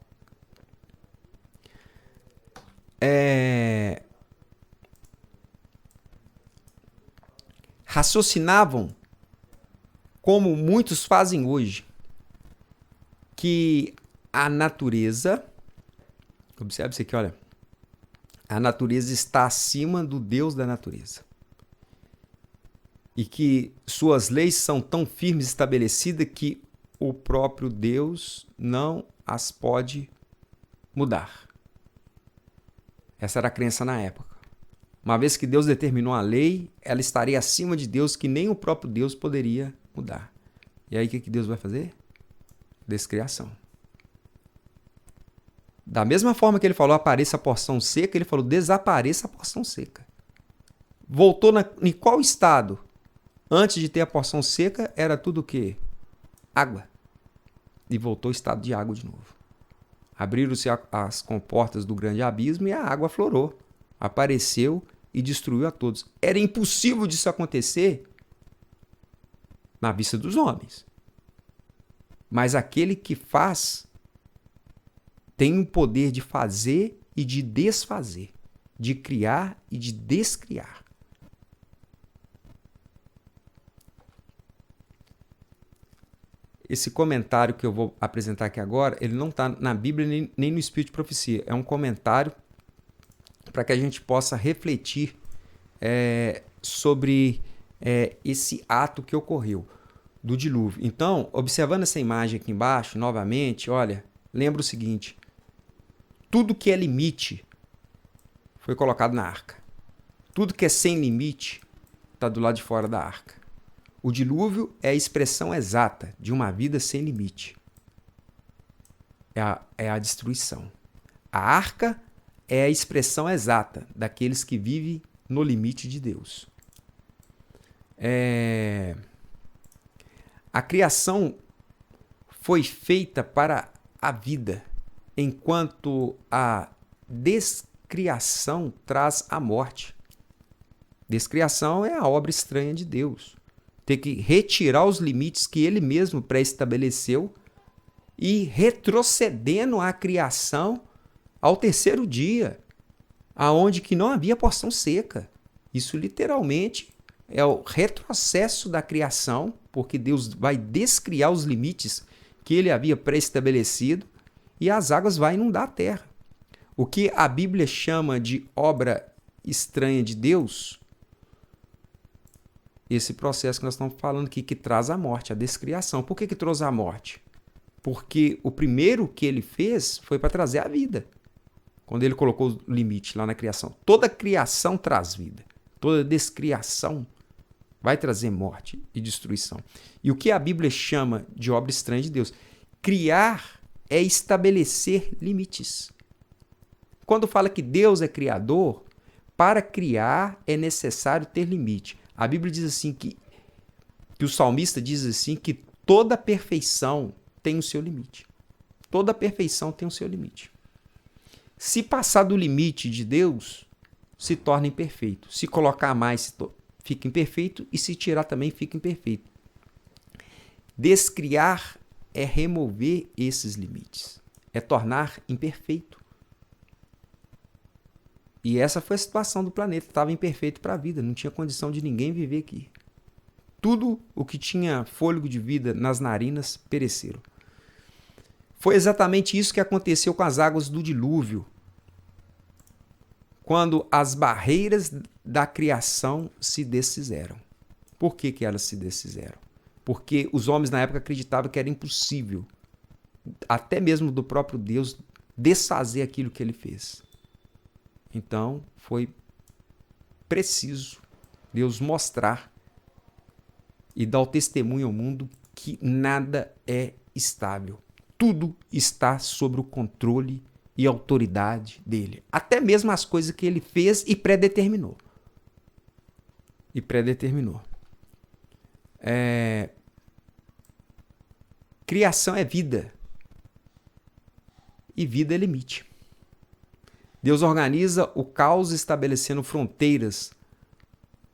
Raciocinavam, como muitos fazem hoje, que a natureza, observe isso aqui, olha, a natureza está acima do Deus da natureza. E que suas leis são tão firmes e estabelecidas que o próprio Deus não as pode mudar. Essa era a crença na época. Uma vez que Deus determinou a lei, ela estaria acima de Deus, que nem o próprio Deus poderia mudar. E aí o que Deus vai fazer? Descriação. Da mesma forma que ele falou apareça a porção seca, ele falou desapareça a porção seca. Voltou em qual estado? Antes de ter a porção seca, era tudo o quê? Água. E voltou ao estado de água de novo. Abriram-se as comportas do grande abismo e a água aflorou. Apareceu e destruiu a todos. Era impossível disso acontecer na vista dos homens. Mas aquele que faz tem o poder de fazer e de desfazer, de criar e de descriar. Esse comentário que eu vou apresentar aqui agora, ele não está na Bíblia nem no Espírito de Profecia. É um comentário para que a gente possa refletir sobre esse ato que ocorreu do dilúvio. Então, observando essa imagem aqui embaixo, novamente, olha, lembra o seguinte: tudo que é limite foi colocado na arca. Tudo que é sem limite está do lado de fora da arca. O dilúvio é a expressão exata de uma vida sem limite. É a destruição. A arca é a expressão exata daqueles que vivem no limite de Deus. A criação foi feita para a vida, enquanto a descriação traz a morte. Descriação é a obra estranha de Deus. Ter que retirar os limites que ele mesmo pré-estabeleceu e retrocedendo a criação ao terceiro dia, aonde que não havia porção seca. Isso literalmente é o retrocesso da criação, porque Deus vai descriar os limites que ele havia pré-estabelecido e as águas vão inundar a terra. O que a Bíblia chama de obra estranha de Deus, esse processo que nós estamos falando aqui, que traz a morte, a descriação. Por que trouxe a morte? Porque o primeiro que ele fez foi para trazer a vida. Quando ele colocou o limite lá na criação. Toda criação traz vida. Toda descriação vai trazer morte e destruição. E o que a Bíblia chama de obra estranha de Deus? Criar é estabelecer limites. Quando fala que Deus é criador, para criar é necessário ter limite. A Bíblia diz assim que o salmista diz assim que toda perfeição tem o seu limite. Toda perfeição tem o seu limite. Se passar do limite de Deus, se torna imperfeito. Se colocar mais, fica imperfeito. E se tirar também, fica imperfeito. Descriar é remover esses limites. É tornar imperfeito. E essa foi a situação do planeta. Estava imperfeito para a vida. Não tinha condição de ninguém viver aqui. Tudo o que tinha fôlego de vida nas narinas pereceram. Foi exatamente isso que aconteceu com as águas do dilúvio, quando as barreiras da criação se desfizeram. Por que elas se desfizeram? Porque os homens na época acreditavam que era impossível, até mesmo do próprio Deus, desfazer aquilo que ele fez. Então, foi preciso Deus mostrar e dar o testemunho ao mundo que nada é estável. Tudo está sob o controle e autoridade dele. Até mesmo as coisas que ele fez e predeterminou. Criação é vida. E vida é limite. Deus organiza o caos estabelecendo fronteiras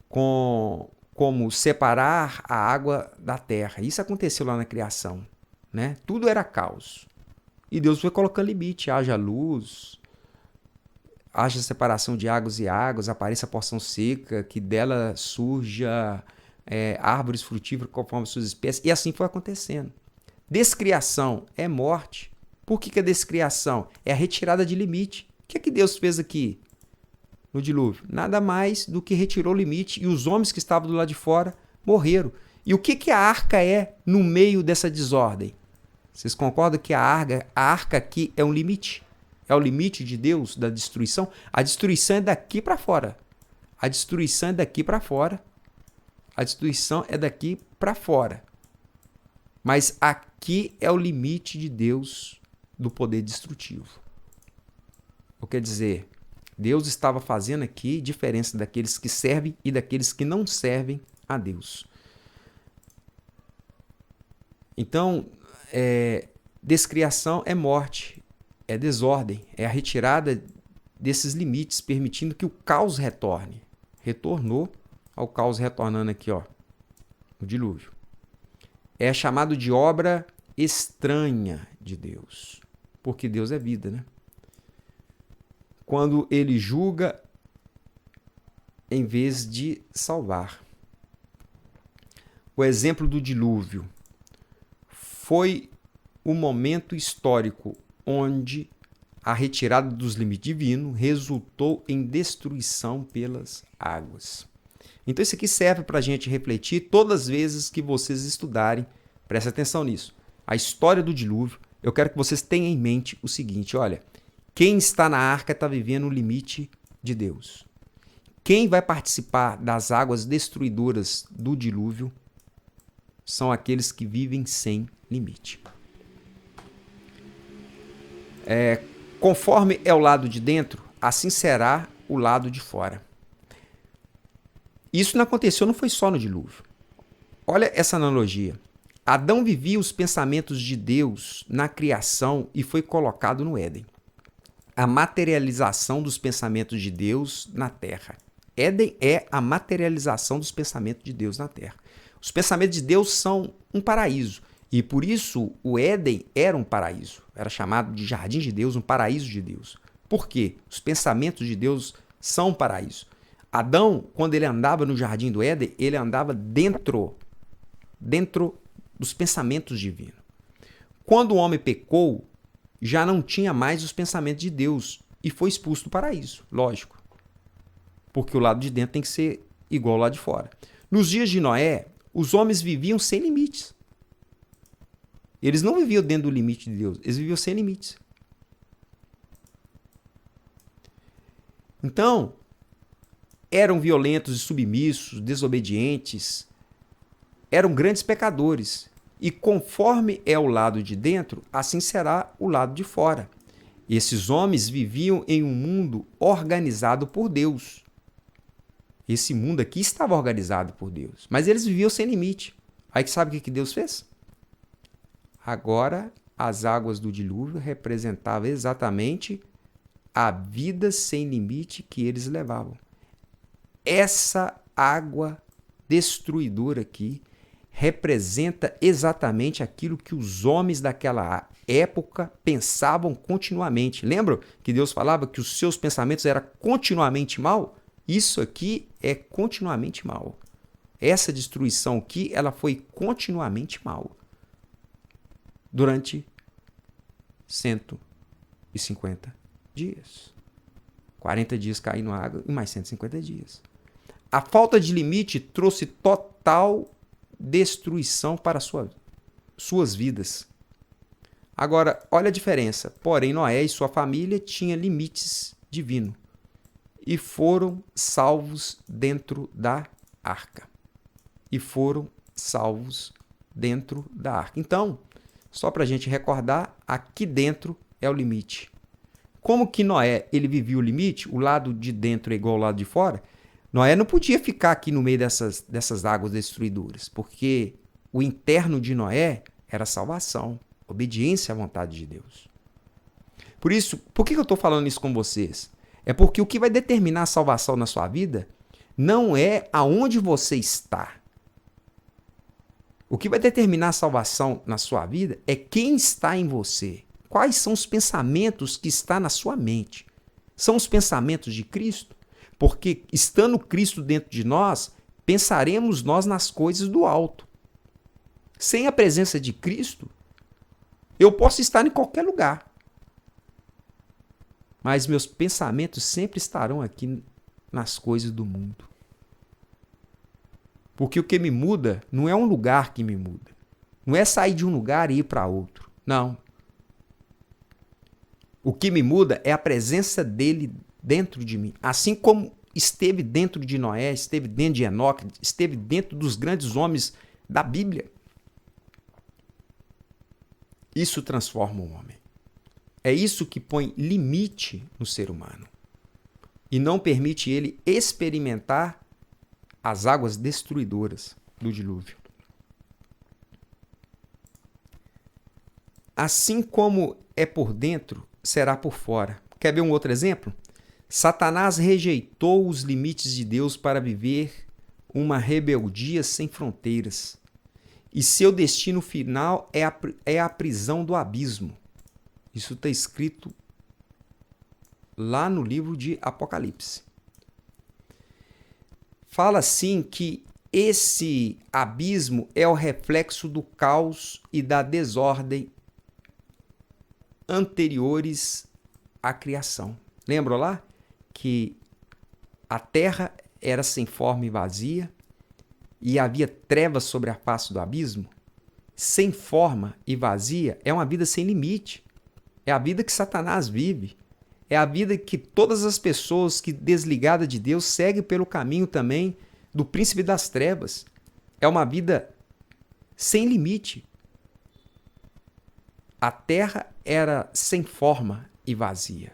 como separar a água da terra. Isso aconteceu lá na criação, né? Tudo era caos. E Deus foi colocando limite. Haja luz, haja separação de águas e águas, apareça a porção seca, que dela surja árvores frutíferas conforme suas espécies. E assim foi acontecendo. Descriação é morte. Por que a descriação? É a retirada de limite. O que é que Deus fez aqui no dilúvio? Nada mais do que retirou o limite e os homens que estavam do lado de fora morreram. E o que a arca é no meio dessa desordem? Vocês concordam que a arca aqui é um limite? É o limite de Deus da destruição? A destruição é daqui para fora. A destruição é daqui para fora. A destruição é daqui para fora. Mas aqui é o limite de Deus do poder destrutivo. O que quer dizer, Deus estava fazendo aqui diferença daqueles que servem e daqueles que não servem a Deus. Então, descriação é morte, é desordem, é a retirada desses limites, permitindo que o caos retorne. Retornou ao caos retornando aqui, ó, no dilúvio. É chamado de obra estranha de Deus, porque Deus é vida, né? Quando ele julga em vez de salvar. O exemplo do dilúvio foi o momento histórico onde a retirada dos limites divinos resultou em destruição pelas águas. Então isso aqui serve para a gente refletir todas as vezes que vocês estudarem. Preste atenção nisso. A história do dilúvio, eu quero que vocês tenham em mente o seguinte, olha, quem está na arca está vivendo o limite de Deus. Quem vai participar das águas destruidoras do dilúvio são aqueles que vivem sem limite. Conforme é o lado de dentro, assim será o lado de fora. Isso não aconteceu, não foi só no dilúvio. Olha essa analogia. Adão vivia os pensamentos de Deus na criação e foi colocado no Éden. A materialização dos pensamentos de Deus na terra. Éden é a materialização dos pensamentos de Deus na terra. Os pensamentos de Deus são um paraíso. E por isso o Éden era um paraíso. Era chamado de jardim de Deus, um paraíso de Deus. Por quê? Os pensamentos de Deus são um paraíso. Adão, quando ele andava no jardim do Éden, ele andava dentro dos pensamentos divinos. Quando o homem pecou, já não tinha mais os pensamentos de Deus e foi expulso do paraíso, lógico. Porque o lado de dentro tem que ser igual ao lado de fora. Nos dias de Noé, os homens viviam sem limites. Eles não viviam dentro do limite de Deus, eles viviam sem limites. Então, eram violentos e submissos, desobedientes, eram grandes pecadores. E conforme é o lado de dentro, assim será o lado de fora. Esses homens viviam em um mundo organizado por Deus. Esse mundo aqui estava organizado por Deus, mas eles viviam sem limite. Aí sabe o que Deus fez? Agora, as águas do dilúvio representavam exatamente a vida sem limite que eles levavam. Essa água destruidora aqui representa exatamente aquilo que os homens daquela época pensavam continuamente. Lembram que Deus falava que os seus pensamentos eram continuamente mal? Isso aqui é continuamente mal. Essa destruição aqui, ela foi continuamente mal durante 150 dias. 40 dias caindo água e mais 150 dias. A falta de limite trouxe total destruição para suas vidas. Agora, olha a diferença. Porém, Noé e sua família tinham limites divinos e foram salvos dentro da arca. Então, só para a gente recordar, aqui dentro é o limite. Como que Noé ele vivia o limite, o lado de dentro é igual ao lado de fora, Noé não podia ficar aqui no meio dessas águas destruidoras, porque o interno de Noé era salvação, obediência à vontade de Deus. Por isso, por que eu estou falando isso com vocês? É porque o que vai determinar a salvação na sua vida não é aonde você está. O que vai determinar a salvação na sua vida é quem está em você. Quais são os pensamentos que estão na sua mente? São os pensamentos de Cristo? Porque estando Cristo dentro de nós, pensaremos nós nas coisas do alto. Sem a presença de Cristo, eu posso estar em qualquer lugar. Mas meus pensamentos sempre estarão aqui nas coisas do mundo. Porque o que me muda não é um lugar que me muda. Não é sair de um lugar e ir para outro. Não. O que me muda é a presença dele dentro de mim. Assim como esteve dentro de Noé, esteve dentro de Enoque, esteve dentro dos grandes homens da Bíblia. Isso transforma o homem. É isso que põe limite no ser humano. E não permite ele experimentar as águas destruidoras do dilúvio. Assim como é por dentro, será por fora. Quer ver um outro exemplo? Satanás rejeitou os limites de Deus para viver uma rebeldia sem fronteiras. E seu destino final é a prisão do abismo. Isso está escrito lá no livro de Apocalipse. Fala assim que esse abismo é o reflexo do caos e da desordem anteriores à criação. Lembra lá que a terra era sem forma e vazia e havia trevas sobre a face do abismo? Sem forma e vazia é uma vida sem limite. É a vida que Satanás vive. É a vida que todas as pessoas que desligadas de Deus seguem pelo caminho também do príncipe das trevas. É uma vida sem limite. A terra era sem forma e vazia.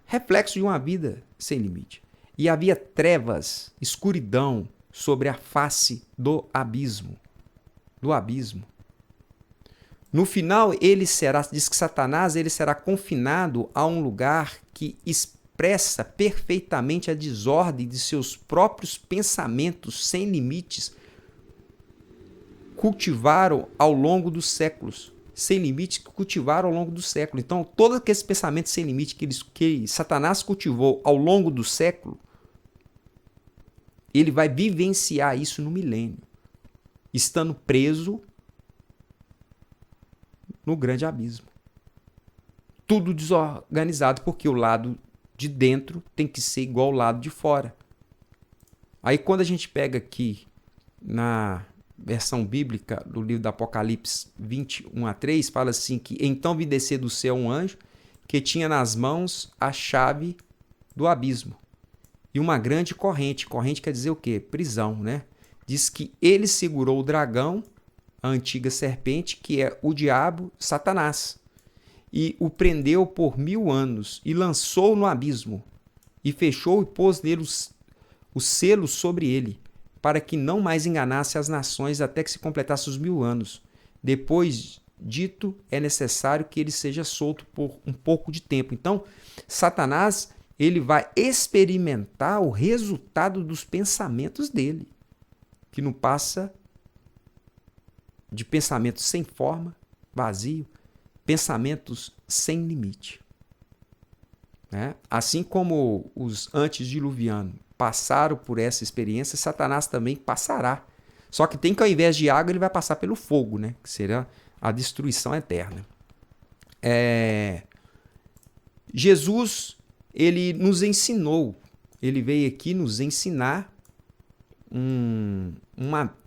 Reflexo de uma vida sem limite. E havia trevas, escuridão sobre a face do abismo. Do abismo. No final, diz que Satanás ele será confinado a um lugar que expressa perfeitamente a desordem de seus próprios pensamentos sem limites, cultivaram ao longo dos séculos. Sem limites que cultivaram ao longo do século. Então, todos aqueles pensamentos sem limite que Satanás cultivou ao longo do século, ele vai vivenciar isso no milênio, estando preso no grande abismo. Tudo desorganizado, porque o lado de dentro tem que ser igual ao lado de fora. Aí quando a gente pega aqui na versão bíblica do livro do Apocalipse 21:3, fala assim que então vi descer do céu um anjo que tinha nas mãos a chave do abismo e uma grande corrente. Corrente quer dizer o quê? Prisão, né? Diz que ele segurou o dragão, a antiga serpente, que é o diabo, Satanás, e o prendeu por 1000 anos e lançou no abismo e fechou e pôs nele os selos sobre ele, para que não mais enganasse as nações até que se completasse os 1000 anos. Depois dito, é necessário que ele seja solto por um pouco de tempo. Então, Satanás ele vai experimentar o resultado dos pensamentos dele, que não passa de pensamentos sem forma, vazio, pensamentos sem limite. Né? Assim como os antediluvianos passaram por essa experiência, Satanás também passará. Só que tem que ao invés de água ele vai passar pelo fogo, né? Que será a destruição eterna. Jesus, ele nos ensinou, ele veio aqui nos ensinar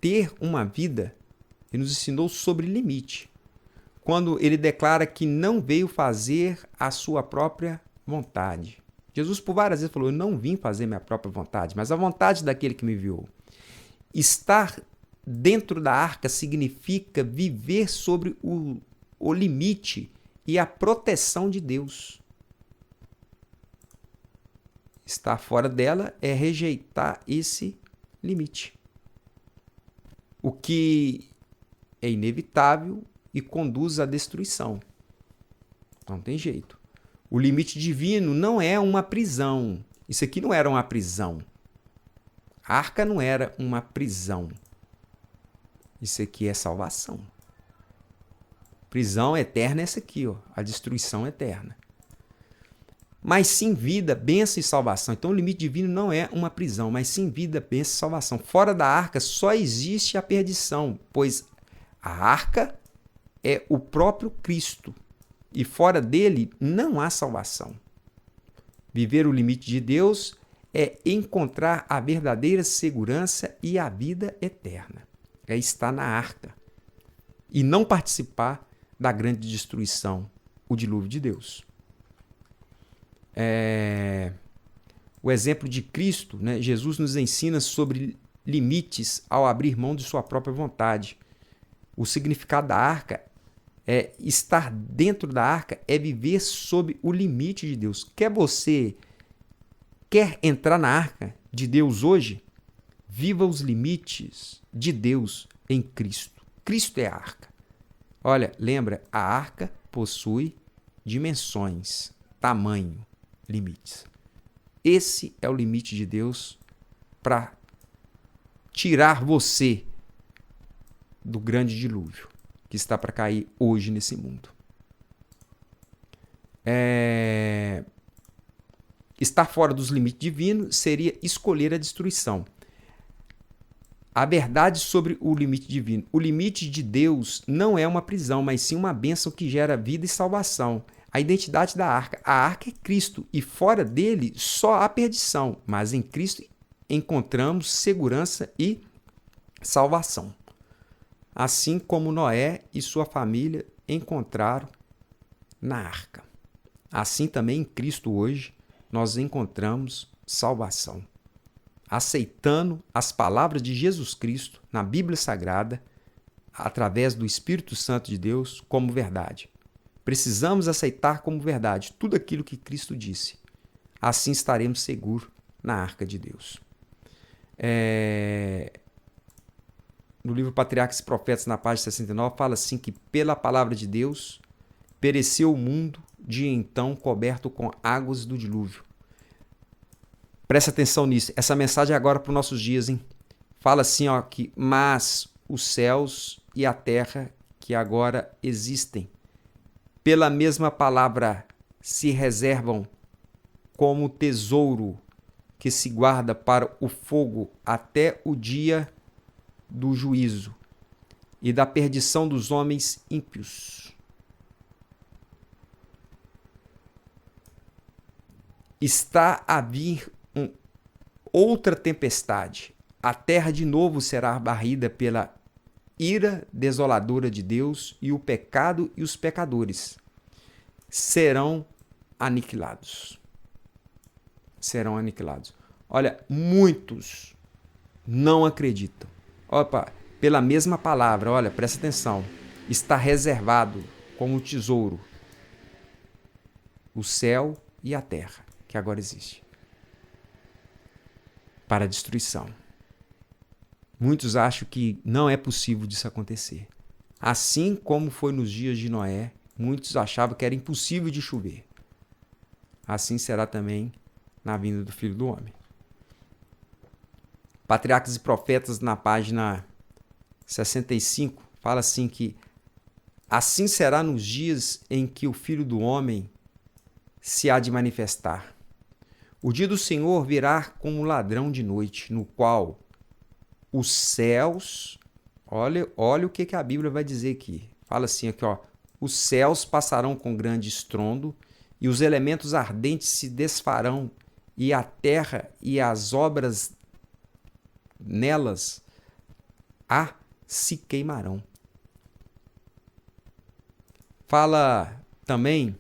ter uma vida, ele nos ensinou sobre limite. Quando ele declara que não veio fazer a sua própria vontade. Jesus por várias vezes falou, eu não vim fazer minha própria vontade, mas a vontade daquele que me enviou. Estar dentro da arca significa viver sobre o limite e a proteção de Deus. Estar fora dela é rejeitar esse limite. O que é inevitável e conduz à destruição. Não tem jeito. O limite divino não é uma prisão. Isso aqui não era uma prisão. A arca não era uma prisão. Isso aqui é salvação. Prisão eterna é essa aqui, ó, a destruição eterna. Mas sim vida, bênção e salvação. Então o limite divino não é uma prisão, mas sim vida, bênção e salvação. Fora da arca só existe a perdição, pois a arca é o próprio Cristo. E fora dele não há salvação. Viver o limite de Deus é encontrar a verdadeira segurança e a vida eterna. É estar na arca. E não participar da grande destruição, o dilúvio de Deus. O exemplo de Cristo, né? Jesus nos ensina sobre limites ao abrir mão de sua própria vontade. O significado da arca é estar dentro da arca, é viver sob o limite de Deus. Você quer entrar na arca de Deus hoje? Viva os limites de Deus em Cristo. Cristo é a arca. Olha, lembra, a arca possui dimensões, tamanho, limites. Esse é o limite de Deus para tirar você do grande dilúvio que está para cair hoje nesse mundo. Estar fora dos limites divinos seria escolher a destruição. A verdade sobre o limite divino. O limite de Deus não é uma prisão, mas sim uma bênção que gera vida e salvação. A identidade da arca. A arca é Cristo e fora dele só há perdição, mas em Cristo encontramos segurança e salvação. Assim como Noé e sua família encontraram na arca. Assim também em Cristo hoje nós encontramos salvação. Aceitando as palavras de Jesus Cristo na Bíblia Sagrada, através do Espírito Santo de Deus, como verdade. Precisamos aceitar como verdade tudo aquilo que Cristo disse. Assim estaremos seguros na arca de Deus. No livro Patriarcas e Profetas, na página 69, fala assim que pela palavra de Deus pereceu o mundo de então coberto com águas do dilúvio. Presta atenção nisso. Essa mensagem é agora para os nossos dias, hein? Fala assim, ó, que mas os céus e a terra que agora existem, pela mesma palavra, se reservam como tesouro que se guarda para o fogo até o dia do juízo e da perdição dos homens ímpios. Está a vir outra tempestade. A terra de novo será varrida pela ira desoladora de Deus e o pecado e os pecadores serão aniquilados. Serão aniquilados. Olha, muitos não acreditam. Opa, pela mesma palavra, olha, presta atenção. Está reservado como tesouro o céu e a terra, que agora existe, para a destruição. Muitos acham que não é possível disso acontecer. Assim como foi nos dias de Noé, muitos achavam que era impossível de chover. Assim será também na vinda do Filho do Homem. Patriarcas e Profetas, na página 65, fala assim que assim será nos dias em que o Filho do Homem se há de manifestar. O dia do Senhor virá como um ladrão de noite, no qual os céus... Olha o que a Bíblia vai dizer aqui. Fala assim, aqui, ó. os céus passarão com grande estrondo, e os elementos ardentes se desfarão, e a terra e as obras nelas se queimarão. Fala também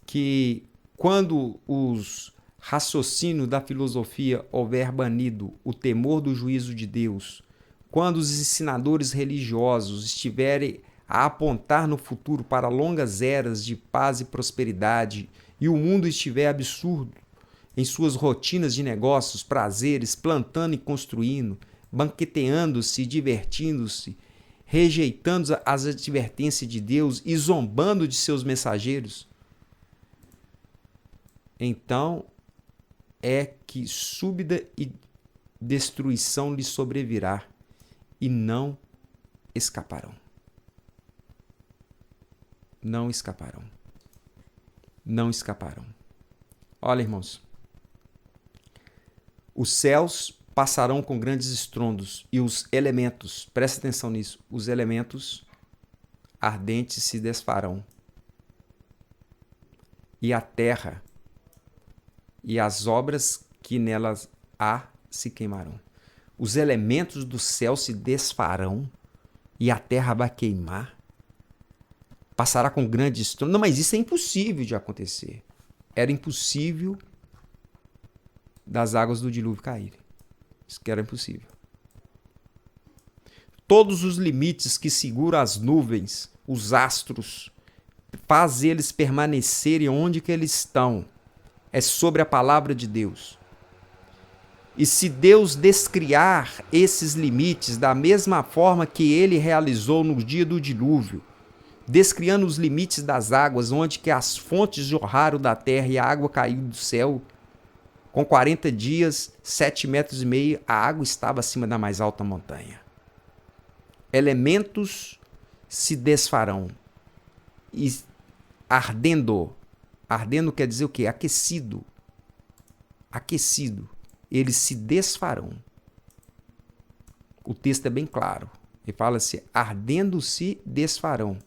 que quando os raciocínios da filosofia houver banido o temor do juízo de Deus, quando os ensinadores religiosos estiverem a apontar no futuro para longas eras de paz e prosperidade, e o mundo estiver absurdo em suas rotinas de negócios, prazeres, plantando e construindo, banqueteando-se e divertindo-se, rejeitando as advertências de Deus e zombando de seus mensageiros, então é que súbita e destruição lhe sobrevirá, e não escaparão. Não escaparão. Não escaparão. Olha, irmãos, os céus passarão com grandes estrondos, e os elementos, presta atenção nisso, os elementos ardentes se desfarão, e a terra e as obras que nelas se queimarão. Os elementos do céu se desfarão e a terra vai queimar. Passará com grande estrondo. Não, mas isso é impossível de acontecer. Era impossível das águas do dilúvio caírem. Isso que era impossível. Todos os limites que seguram as nuvens, os astros, faz eles permanecerem onde que eles estão. É sobre a palavra de Deus. E se Deus descriar esses limites da mesma forma que ele realizou no dia do dilúvio, descriando os limites das águas, onde que as fontes jorraram da terra e a água caiu do céu, com 40 dias, 7,5 metros, a água estava acima da mais alta montanha. Elementos se desfarão e ardendo quer dizer o quê? Aquecido, eles se desfarão. O texto é bem claro. Ele fala assim, ardendo se desfarão.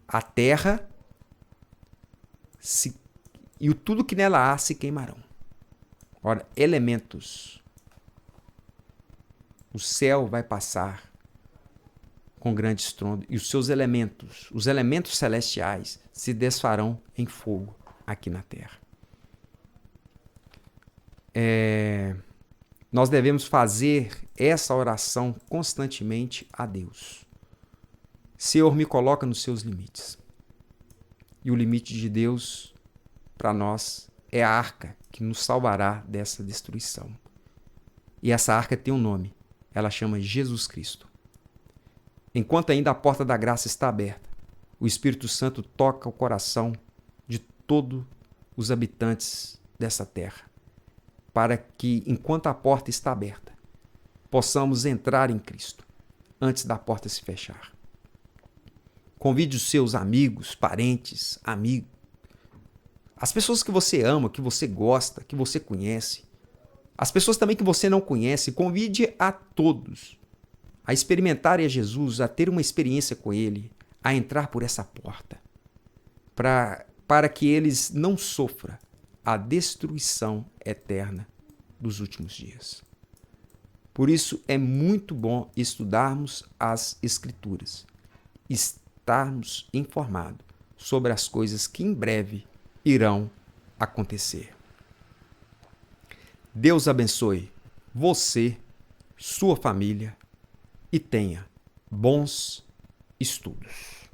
A terra e tudo que nela há se queimarão. Ora, elementos. O céu vai passar com grande estrondo, e os seus elementos, os elementos celestiais, se desfarão em fogo aqui na terra. Nós devemos fazer essa oração constantemente a Deus. Senhor, me coloca nos seus limites. E o limite de Deus para nós é a arca que nos salvará dessa destruição. E essa arca tem um nome. Ela chama Jesus Cristo. Enquanto ainda a porta da graça está aberta, o Espírito Santo toca o coração de todos os habitantes dessa terra, para que, enquanto a porta está aberta, possamos entrar em Cristo antes da porta se fechar. Convide os seus amigos, parentes, as pessoas que você ama, que você gosta, que você conhece, as pessoas também que você não conhece, convide a todos a experimentarem a Jesus, a ter uma experiência com Ele, a entrar por essa porta, para que eles não sofram a destruição eterna dos últimos dias. Por isso é muito bom estudarmos as Escrituras, estarmos informados sobre as coisas que em breve irão acontecer. Deus abençoe você, sua família, e tenha bons estudos.